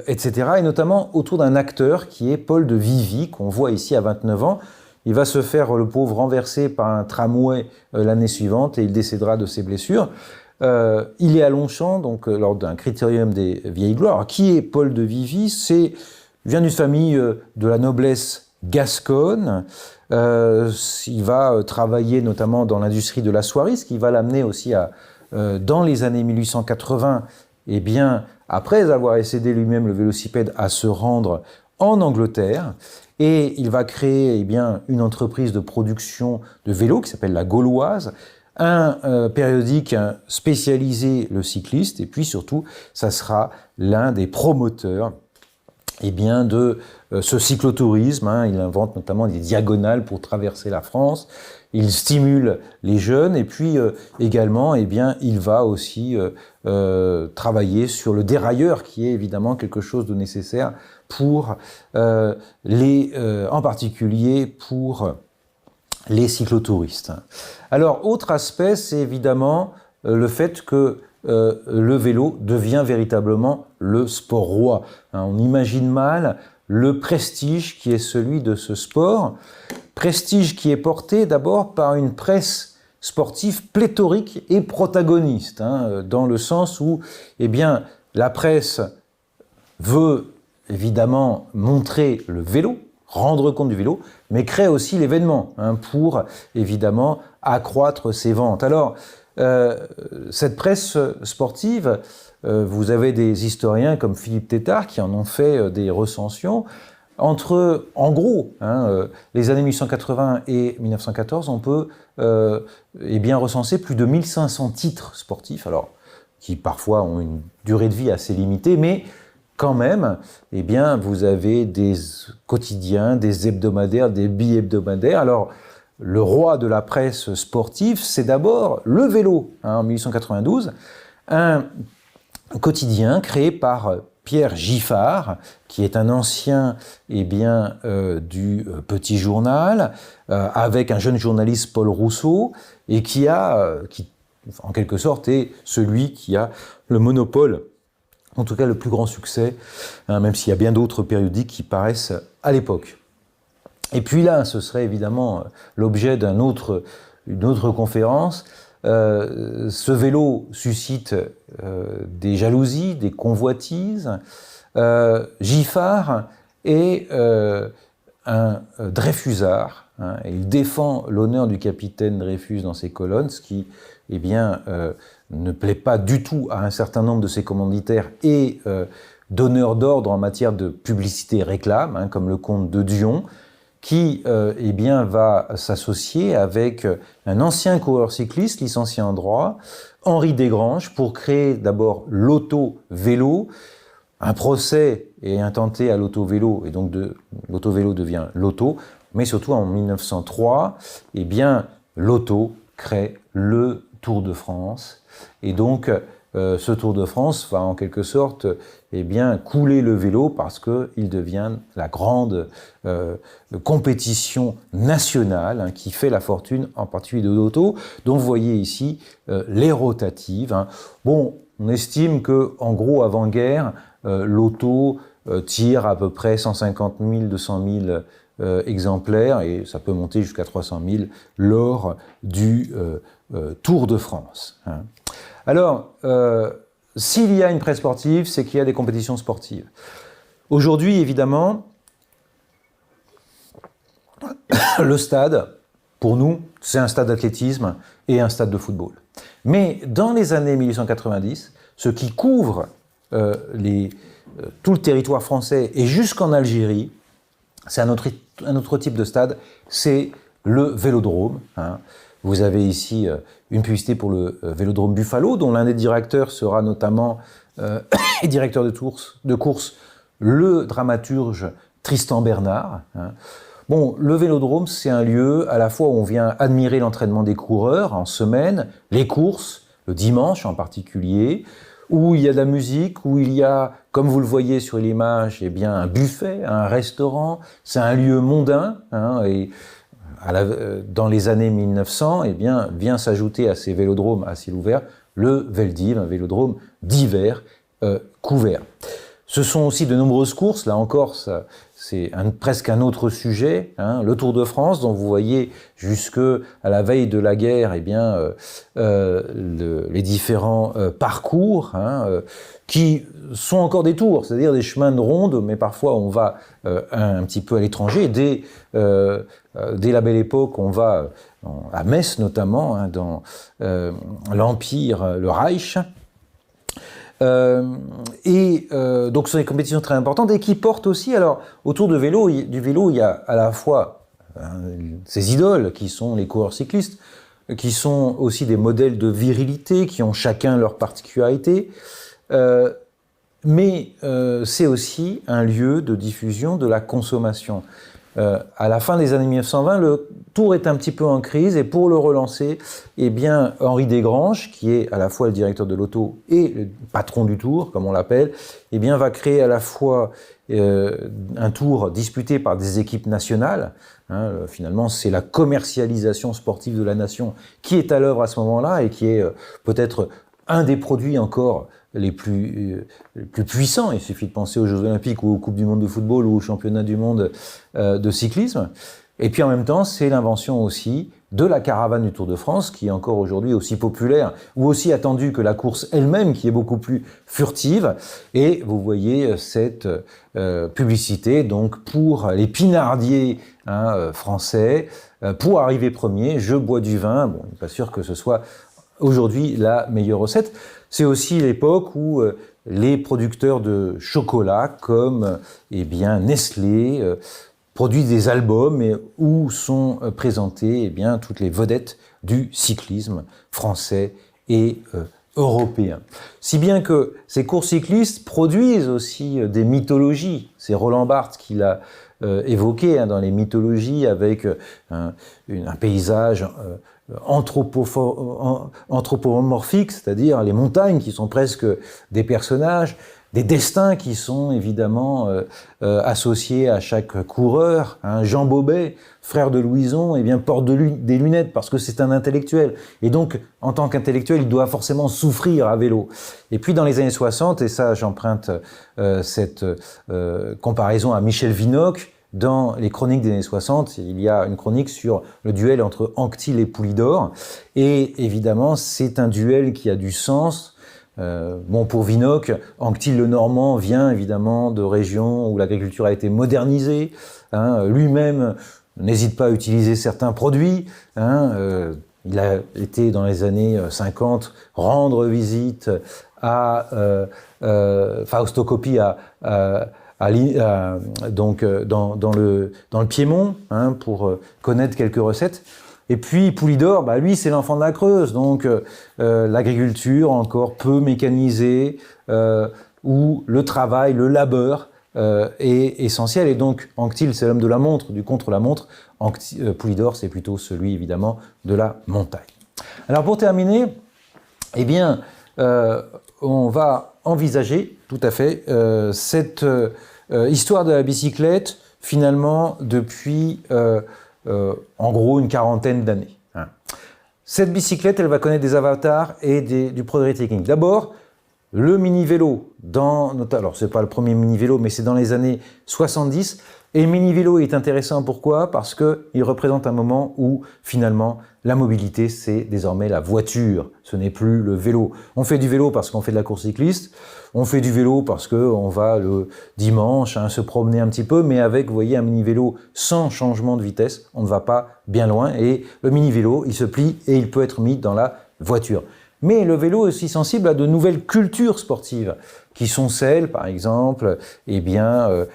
etc. Et notamment autour d'un acteur qui est Paul de Vivy, qu'on voit ici à 29 ans. Il va se faire, le pauvre, renverser par un tramway l'année suivante et il décédera de ses blessures. Il est à Longchamp, donc lors d'un critérium des vieilles gloires. Qui est Paul de Vivy? Il vient d'une famille de la noblesse gasconne. Il va travailler notamment dans l'industrie de la soierie, ce qui va l'amener aussi dans les années 1880, eh bien, après avoir essayé lui-même le vélocipède, à se rendre en Angleterre. Et il va créer, eh bien, une entreprise de production de vélos qui s'appelle la Gauloise, un périodique spécialisé le cycliste, et puis surtout, ça sera l'un des promoteurs, eh bien, de ce cyclotourisme. Il invente notamment des diagonales pour traverser la France. Il stimule les jeunes et puis également, eh bien, il va aussi travailler sur le dérailleur, qui est évidemment quelque chose de nécessaire pour en particulier pour les cyclotouristes. Alors, autre aspect, c'est évidemment le fait que le vélo devient véritablement le sport roi. On imagine mal le prestige qui est celui de ce sport, prestige qui est porté d'abord par une presse sportive pléthorique et protagoniste, dans le sens où, eh bien, la presse veut évidemment montrer le vélo, rendre compte du vélo, mais crée aussi l'événement pour évidemment accroître ses ventes. Alors, cette presse sportive, vous avez des historiens comme Philippe Tétart qui en ont fait des recensions. En gros, les années 1880 et 1914, on peut eh bien recenser plus de 1500 titres sportifs, alors qui parfois ont une durée de vie assez limitée, mais quand même, eh bien, vous avez des quotidiens, des hebdomadaires, des bi-hebdomadaires. Alors, le roi de la presse sportive, c'est d'abord Le Vélo, en 1892, un quotidien créé par Pierre Giffard, qui est un ancien eh bien, du Petit Journal, avec un jeune journaliste, Paul Rousseau, et qui en quelque sorte est celui qui a le monopole, en tout cas le plus grand succès, même s'il y a bien d'autres périodiques qui paraissent à l'époque. Et puis là, ce serait évidemment l'objet d'une autre conférence. Ce vélo suscite des jalousies, des convoitises. Giffard est un Dreyfusard. Et il défend l'honneur du capitaine Dreyfus dans ses colonnes, ce qui, eh bien, ne plaît pas du tout à un certain nombre de ses commanditaires et donneurs d'ordre en matière de publicité et réclame, comme le comte de Dion, qui eh bien, va s'associer avec un ancien coureur cycliste licencié en droit, Henri Desgranges, pour créer d'abord l'auto-vélo. Un procès est intenté à l'auto-vélo, et donc l'auto-vélo devient l'auto, mais surtout en 1903, eh bien, l'auto crée le Tour de France, et donc ce Tour de France va en quelque sorte eh bien, couler le vélo parce qu'il devient la grande compétition nationale qui fait la fortune en particulier de l'auto, dont vous voyez ici les rotatives. Bon, on estime qu'en gros, avant-guerre, l'auto tire à peu près 150 000, 200 000 exemplaires, et ça peut monter jusqu'à 300 000 lors du Tour de France. Alors, s'il y a une presse sportive, c'est qu'il y a des compétitions sportives. Aujourd'hui, évidemment, le stade, pour nous, c'est un stade d'athlétisme et un stade de football. Mais dans les années 1890, ce qui couvre tout le territoire français et jusqu'en Algérie, c'est un autre type de stade, c'est le vélodrome. Vous avez ici une publicité pour le vélodrome Buffalo, dont l'un des directeurs sera notamment directeur de course, le dramaturge Tristan Bernard. Bon, le vélodrome, c'est un lieu à la fois où on vient admirer l'entraînement des coureurs en semaine, les courses, le dimanche en particulier, où il y a de la musique, où il y a, comme vous le voyez sur l'image, eh bien un buffet, un restaurant. C'est un lieu mondain, hein, et dans les années 1900, eh bien, vient s'ajouter à ces vélodromes à ciel ouvert le Veldiv, un vélodrome d'hiver couvert. Ce sont aussi de nombreuses courses, là encore, c'est presque un autre sujet, hein, le Tour de France, dont vous voyez jusque à la veille de la guerre, eh bien, les différents parcours, hein, qui sont encore des tours, c'est-à-dire des chemins de ronde, mais parfois on va un petit peu à l'étranger. Dès la Belle Époque, on va à Metz notamment, hein, dans l'Empire, le Reich. Donc ce sont des compétitions très importantes et qui portent aussi, alors autour du vélo, il y a à la fois ces idoles qui sont les coureurs cyclistes, qui sont aussi des modèles de virilité, qui ont chacun leur particularité, mais c'est aussi un lieu de diffusion de la consommation. À la fin des années 1920, le Tour est un petit peu en crise et pour le relancer, eh bien, Henri Desgranges, qui est à la fois le directeur de l'auto et le patron du Tour, comme on l'appelle, eh bien, va créer à la fois un Tour disputé par des équipes nationales. Hein, finalement, c'est la commercialisation sportive de la nation qui est à l'œuvre à ce moment-là et qui est peut-être un des produits encore les plus puissants. Il suffit de penser aux Jeux Olympiques ou aux Coupes du Monde de football ou aux Championnats du monde de cyclisme. Et puis en même temps, c'est l'invention aussi de la caravane du Tour de France, qui est encore aujourd'hui aussi populaire ou aussi attendue que la course elle-même, qui est beaucoup plus furtive. Et vous voyez cette publicité donc pour les pinardiers français. Pour arriver premier, je bois du vin. Bon, je n'est pas sûr que ce soit aujourd'hui la meilleure recette. C'est aussi l'époque où les producteurs de chocolat comme eh bien, Nestlé produisent des albums et où sont présentées eh bien, toutes les vedettes du cyclisme français et européen. Si bien que ces courses cyclistes produisent aussi des mythologies. C'est Roland Barthes qui l'a évoqué dans les mythologies avec un paysage anthropomorphique, c'est-à-dire les montagnes qui sont presque des personnages, des destins qui sont évidemment associés à chaque coureur. Jean Bobet, frère de Louison, eh bien, porte des lunettes parce que c'est un intellectuel. Et donc, en tant qu'intellectuel, il doit forcément souffrir à vélo. Et puis, dans les années 60, et ça, j'emprunte cette comparaison à Michel Vinocq, dans les chroniques des années 60, il y a une chronique sur le duel entre Anquetil et Poulidor. Et évidemment, c'est un duel qui a du sens. Pour Vinocq, Anquetil le Normand vient évidemment de régions où l'agriculture a été modernisée. Lui-même n'hésite pas à utiliser certains produits. Il a été dans les années 50 rendre visite à Fausto Coppi donc dans le Piémont pour connaître quelques recettes. Et puis Poulidor, lui c'est l'enfant de la Creuse, donc l'agriculture encore peu mécanisée, où le travail, le labeur est essentiel. Et donc Anquetil c'est l'homme de la montre, du contre-la-montre. Poulidor c'est plutôt celui évidemment de la montagne. Alors pour terminer, eh bien on va envisager tout à fait cette histoire de la bicyclette finalement depuis en gros une quarantaine d'années. Cette bicyclette, elle va connaître des avatars et du progrès technique. D'abord, le mini-vélo, alors c'est pas le premier mini-vélo, mais c'est dans les années 70. Et le mini-vélo est intéressant, pourquoi? Parce qu'il représente un moment où, finalement, la mobilité, c'est désormais la voiture. Ce n'est plus le vélo. On fait du vélo parce qu'on fait de la course cycliste. On fait du vélo parce qu'on va le dimanche se promener un petit peu, mais avec, vous voyez, un mini-vélo sans changement de vitesse, on ne va pas bien loin. Et le mini-vélo, il se plie et il peut être mis dans la voiture. Mais le vélo est aussi sensible à de nouvelles cultures sportives, qui sont celles, par exemple, de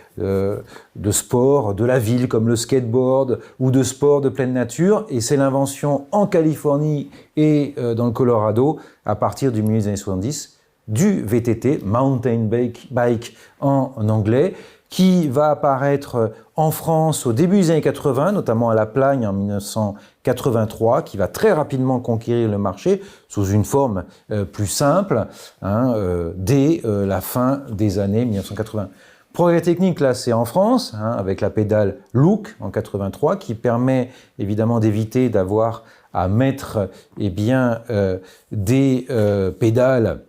sport de la ville, comme le skateboard, ou de sport de pleine nature. Et c'est l'invention en Californie et dans le Colorado, à partir du milieu des années 70, du VTT, Mountain Bike en anglais, qui va apparaître en France au début des années 80, notamment à La Plagne en 1983, qui va très rapidement conquérir le marché sous une forme plus simple dès la fin des années 1980. Progrès technique, là, c'est en France, avec la pédale Look en 83, qui permet évidemment d'éviter d'avoir à mettre des pédales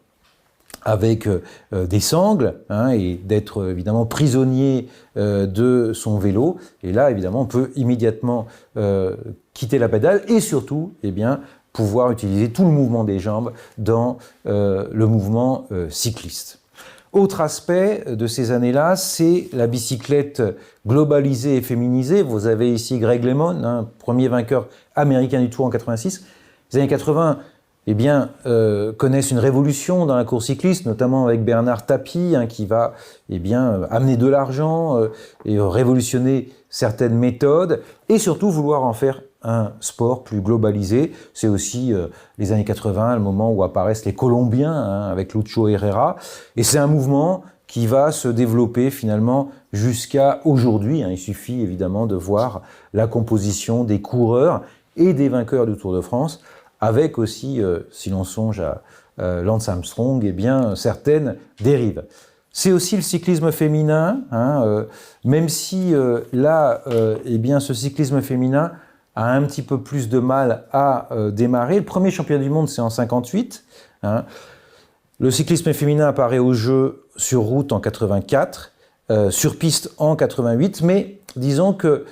avec des sangles et d'être évidemment prisonnier de son vélo. Et là, évidemment, on peut immédiatement quitter la pédale et surtout, pouvoir utiliser tout le mouvement des jambes dans le mouvement cycliste. Autre aspect de ces années-là, c'est la bicyclette globalisée et féminisée. Vous avez ici Greg LeMond, premier vainqueur américain du Tour en 86. Les années 80 connaissent une révolution dans la course cycliste, notamment avec Bernard Tapie, qui va amener de l'argent et révolutionner certaines méthodes, et surtout vouloir en faire un sport plus globalisé. C'est aussi les années 80, le moment où apparaissent les Colombiens avec Lucho Herrera, et c'est un mouvement qui va se développer finalement jusqu'à aujourd'hui. Il suffit évidemment de voir la composition des coureurs et des vainqueurs du Tour de France, avec aussi, si l'on songe à Lance Armstrong, certaines dérives. C'est aussi le cyclisme féminin, même si ce cyclisme féminin a un petit peu plus de mal à démarrer. Le premier championnat du monde, c'est en 58. Le cyclisme féminin apparaît aux Jeux sur route en 84, sur piste en 88, mais disons que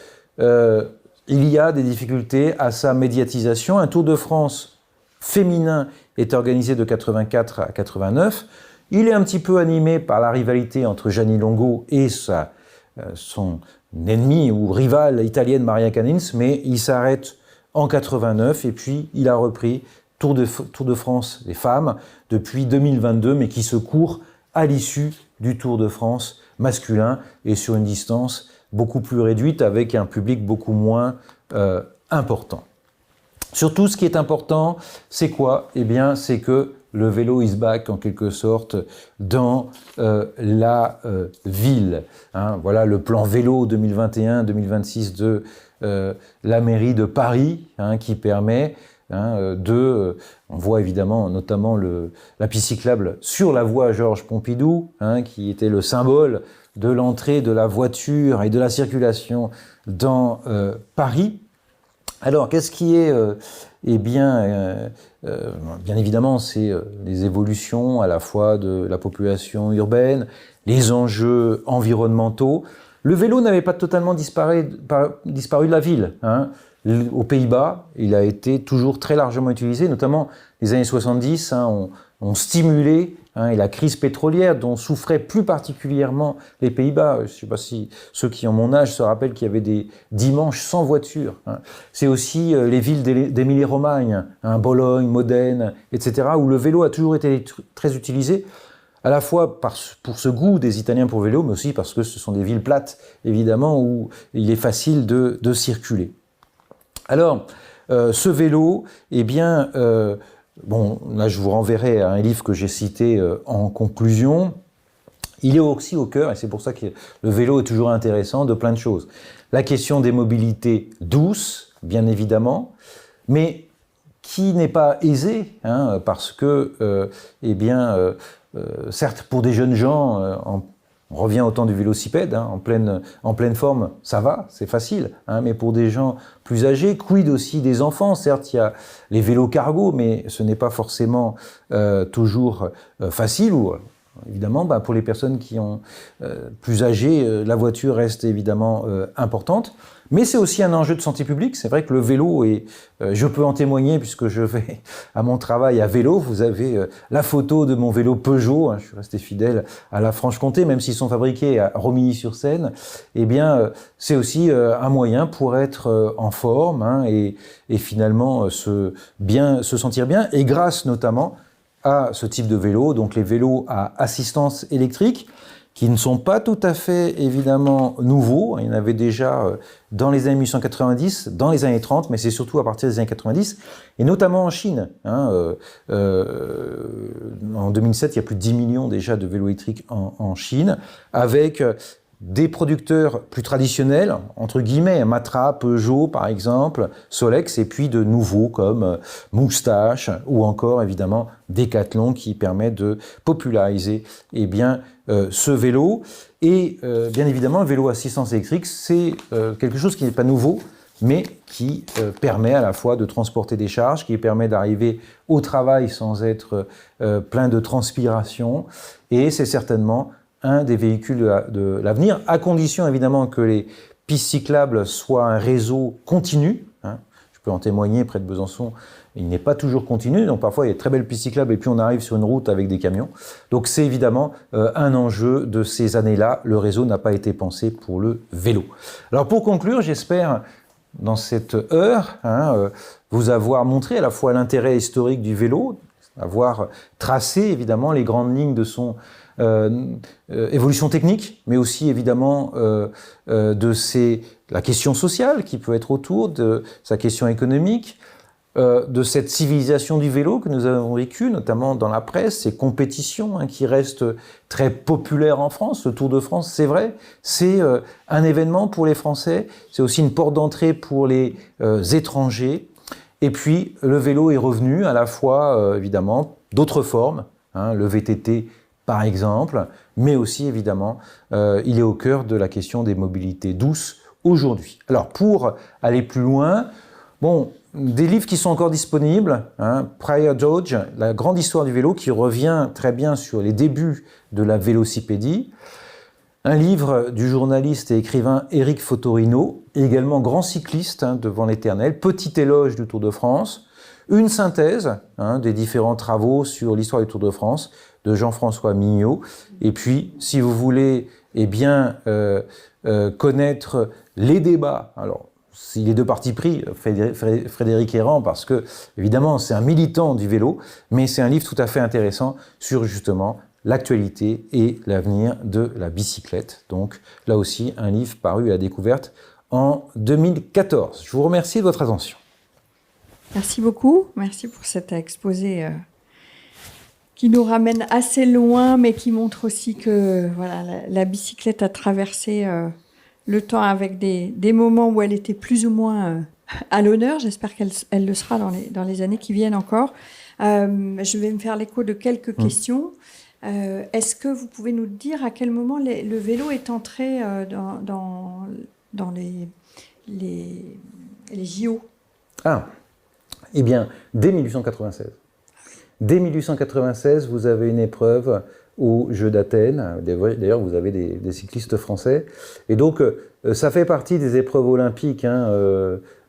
il y a des difficultés à sa médiatisation. Un Tour de France féminin est organisé de 84 à 89. Il est un petit peu animé par la rivalité entre Gianni Longo et son ennemie ou rivale italienne Maria Canins, mais il s'arrête en 89 et puis il a repris Tour de France des femmes depuis 2022, mais qui se court à l'issue du Tour de France masculin et sur une distance beaucoup plus réduite avec un public beaucoup moins important. Surtout, ce qui est important, c'est quoi? C'est que le vélo is back en quelque sorte dans la ville. Voilà le plan vélo 2021-2026 de la mairie de Paris qui permet on voit évidemment notamment la piste cyclable sur la voie Georges Pompidou, qui était le symbole de l'entrée de la voiture et de la circulation dans Paris. Alors, qu'est-ce qui est bien évidemment, c'est les évolutions à la fois de la population urbaine, les enjeux environnementaux. Le vélo n'avait pas totalement disparu de la ville. Aux Pays-Bas, il a été toujours très largement utilisé, notamment les années 70 ont stimulé et la crise pétrolière dont souffraient plus particulièrement les Pays-Bas. Je ne sais pas si ceux qui ont mon âge se rappellent qu'il y avait des dimanches sans voiture. C'est aussi les villes d'Émilie-Romagne, Bologne, Modène, etc., où le vélo a toujours été très utilisé, à la fois pour ce goût des Italiens pour le vélo, mais aussi parce que ce sont des villes plates, évidemment, où il est facile de circuler. Alors, ce vélo, là je vous renverrai à un livre que j'ai cité en conclusion. Il est aussi au cœur, et c'est pour ça que le vélo est toujours intéressant, de plein de choses. La question des mobilités douces, bien évidemment, mais qui n'est pas aisée, parce que, certes, pour des jeunes gens, on revient au temps du vélocipède, en pleine forme, ça va, c'est facile. Mais pour des gens plus âgés, quid aussi des enfants? Certes, il y a les vélos cargo, mais ce n'est pas forcément toujours facile. Ou évidemment, pour les personnes qui ont plus âgées, la voiture reste évidemment importante. Mais c'est aussi un enjeu de santé publique. C'est vrai que le vélo, et je peux en témoigner puisque je vais à mon travail à vélo. Vous avez la photo de mon vélo Peugeot. Je suis resté fidèle à la Franche-Comté, même s'ils sont fabriqués à Romilly-sur-Seine. C'est aussi un moyen pour être en forme et finalement se sentir bien. Et grâce notamment à ce type de vélo, donc les vélos à assistance électrique, qui ne sont pas tout à fait, évidemment, nouveaux. Il y en avait déjà dans les années 1890, dans les années 30, mais c'est surtout à partir des années 90, et notamment en Chine. En 2007, il y a plus de 10 millions déjà de vélos électriques en Chine, avec des producteurs plus traditionnels, entre guillemets, Matra, Peugeot par exemple, Solex, et puis de nouveaux comme Moustache ou encore évidemment Decathlon qui permet de populariser ce vélo. Et bien évidemment, le vélo à assistance électrique, c'est quelque chose qui n'est pas nouveau, mais qui permet à la fois de transporter des charges, qui permet d'arriver au travail sans être plein de transpiration, et c'est certainement un des véhicules de l'avenir, à condition évidemment que les pistes cyclables soient un réseau continu. Je peux en témoigner, près de Besançon, il n'est pas toujours continu, donc parfois il y a de très belles pistes cyclables et puis on arrive sur une route avec des camions. Donc c'est évidemment un enjeu de ces années-là, le réseau n'a pas été pensé pour le vélo. Alors pour conclure, j'espère dans cette heure vous avoir montré à la fois l'intérêt historique du vélo, avoir tracé évidemment les grandes lignes de son évolution technique, mais aussi évidemment la question sociale qui peut être autour de sa question économique, de cette civilisation du vélo que nous avons vécue, notamment dans la presse, ces compétitions qui restent très populaires en France. Le Tour de France, c'est vrai, c'est un événement pour les Français, c'est aussi une porte d'entrée pour les étrangers. Et puis, le vélo est revenu à la fois, évidemment, d'autres formes, le VTT par exemple, mais aussi, évidemment, il est au cœur de la question des mobilités douces aujourd'hui. Alors, pour aller plus loin, des livres qui sont encore disponibles, Prior George, la grande histoire du vélo, qui revient très bien sur les débuts de la vélocipédie, un livre du journaliste et écrivain Éric Fotorino, également grand cycliste devant l'éternel, Petit éloge du Tour de France, une synthèse des différents travaux sur l'histoire du Tour de France de Jean-François Mignot, et puis si vous voulez connaître les débats, alors il est de parti pris, Frédéric Errand, parce que évidemment c'est un militant du vélo, mais c'est un livre tout à fait intéressant sur justement l'actualité et l'avenir de la bicyclette. Donc là aussi, un livre paru à la découverte en 2014. Je vous remercie de votre attention. Merci beaucoup. Merci pour cet exposé qui nous ramène assez loin, mais qui montre aussi que voilà, la bicyclette a traversé le temps avec des moments où elle était plus ou moins à l'honneur. J'espère qu'elle le sera dans les années qui viennent encore. Je vais me faire l'écho de quelques questions. Est-ce que vous pouvez nous dire à quel moment le vélo est entré dans les JO? Eh bien, dès 1896. Dès 1896, vous avez une épreuve aux Jeux d'Athènes. D'ailleurs, vous avez des cyclistes français. Et donc, ça fait partie des épreuves olympiques,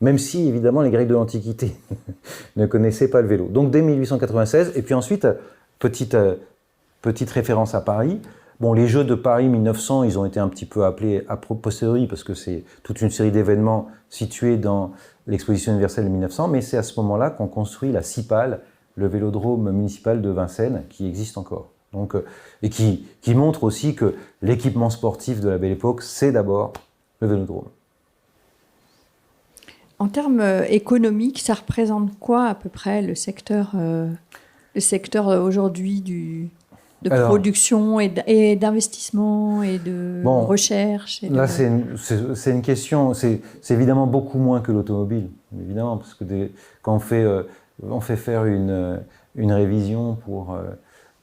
même si, évidemment, les Grecs de l'Antiquité ne connaissaient pas le vélo. Donc, dès 1896, et puis ensuite, petite référence à Paris. Les Jeux de Paris 1900, ils ont été un petit peu appelés a posteriori, parce que c'est toute une série d'événements situés dans l'exposition universelle de 1900, mais c'est à ce moment-là qu'on construit la CIPAL, le vélodrome municipal de Vincennes, qui existe encore. Donc, et qui montre aussi que l'équipement sportif de la Belle Époque, c'est d'abord le vélodrome. En termes économiques, ça représente quoi à peu près le secteur aujourd'hui de production et d'investissement et de recherche Là, c'est une question, c'est évidemment beaucoup moins que l'automobile, évidemment, parce que quand on fait faire une révision pour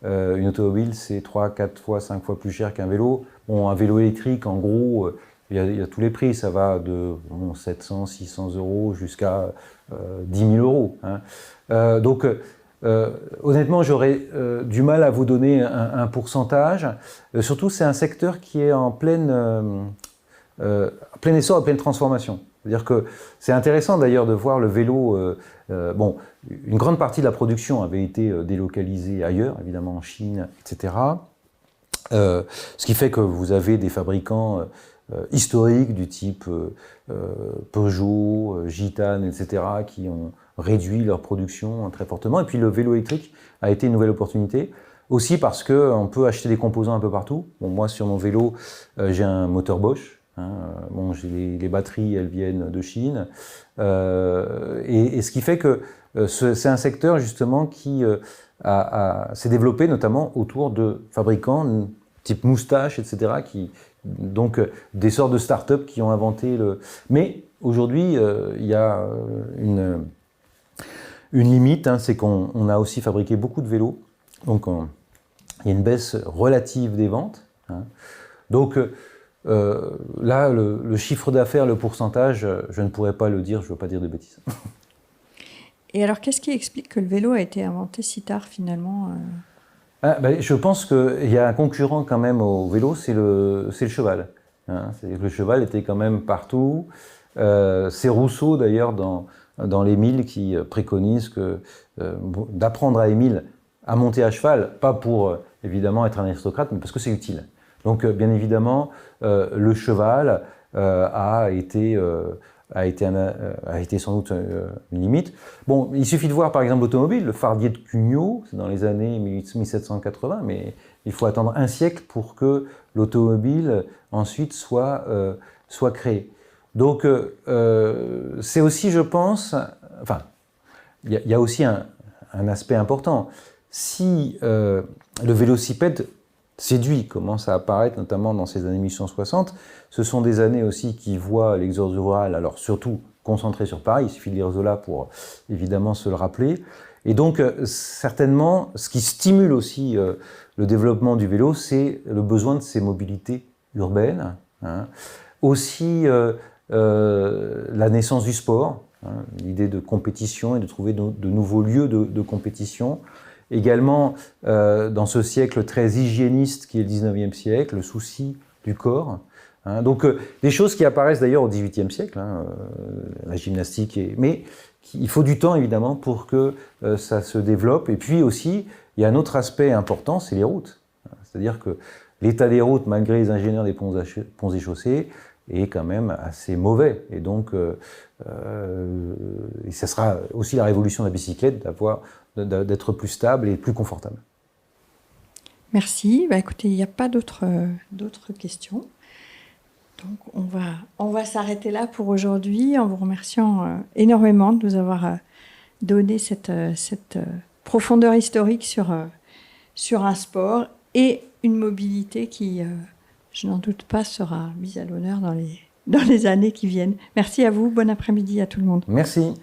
une automobile, c'est 3, 4 fois, 5 fois plus cher qu'un vélo. Un vélo électrique, en gros, il y a tous les prix, ça va de 700, 600 euros jusqu'à 10 000 euros. Donc, honnêtement, j'aurais du mal à vous donner un pourcentage. Surtout, c'est un secteur qui est en plein essor, en pleine transformation. C'est-à-dire que c'est intéressant d'ailleurs de voir le vélo. Une grande partie de la production avait été délocalisée ailleurs, évidemment en Chine, etc. Ce qui fait que vous avez des fabricants historiques du type Peugeot, Gitane, etc., qui ont réduit leur production très fortement. Et puis le vélo électrique a été une nouvelle opportunité, aussi parce qu'on peut acheter des composants un peu partout. Moi, sur mon vélo, j'ai un moteur Bosch. Les batteries, elles viennent de Chine. Et ce qui fait que c'est un secteur, justement, qui s'est développé, notamment autour de fabricants type Moustache, etc., Donc des sortes de start-up qui ont inventé le... Mais aujourd'hui, il y a une limite, hein, c'est qu'on a aussi fabriqué beaucoup de vélos. Donc il y a une baisse relative des ventes. Hein. Donc là, le chiffre d'affaires, le pourcentage, je ne pourrais pas le dire, je ne veux pas dire de bêtises. Et alors, qu'est-ce qui explique que le vélo a été inventé si tard finalement Je pense qu'il y a un concurrent quand même au vélo, c'est le cheval. Hein. Le cheval était quand même partout. C'est Rousseau d'ailleurs dans l'Émile qui préconise d'apprendre à Émile à monter à cheval, pas pour évidemment être un aristocrate, mais parce que c'est utile. Donc bien évidemment, le cheval a été sans doute une limite. Bon, il suffit de voir par exemple l'automobile, le Fardier de Cugnot, c'est dans les années 1780, mais il faut attendre un siècle pour que l'automobile ensuite soit créée. Donc c'est aussi, je pense, enfin, il y a aussi un aspect important. Si le vélocipède séduit, commence à apparaître notamment dans ces années 1860, ce sont des années aussi qui voient l'exode rural, alors surtout concentré sur Paris, il suffit de lire Zola pour évidemment se le rappeler. Et donc certainement, ce qui stimule aussi le développement du vélo, c'est le besoin de ces mobilités urbaines. Hein. Aussi la naissance du sport, hein, l'idée de compétition et de trouver de nouveaux lieux de compétition. Également, dans ce siècle très hygiéniste qui est le 19e siècle, le souci du corps. Hein. Donc, des choses qui apparaissent d'ailleurs au 18e siècle, hein, la gymnastique. Mais il faut du temps, évidemment, pour que ça se développe. Et puis aussi, il y a un autre aspect important, c'est les routes. C'est-à-dire que l'état des routes, malgré les ingénieurs des ponts et chaussées, est quand même assez mauvais. Et donc, et ça sera aussi la révolution de la bicyclette, d'être plus stable et plus confortable. Merci. Écoutez, il n'y a pas d'autres questions. Donc, on va s'arrêter là pour aujourd'hui en vous remerciant énormément de nous avoir donné cette profondeur historique sur un sport et une mobilité qui, je n'en doute pas, sera mise à l'honneur dans les années qui viennent. Merci à vous. Bon après-midi à tout le monde. Merci.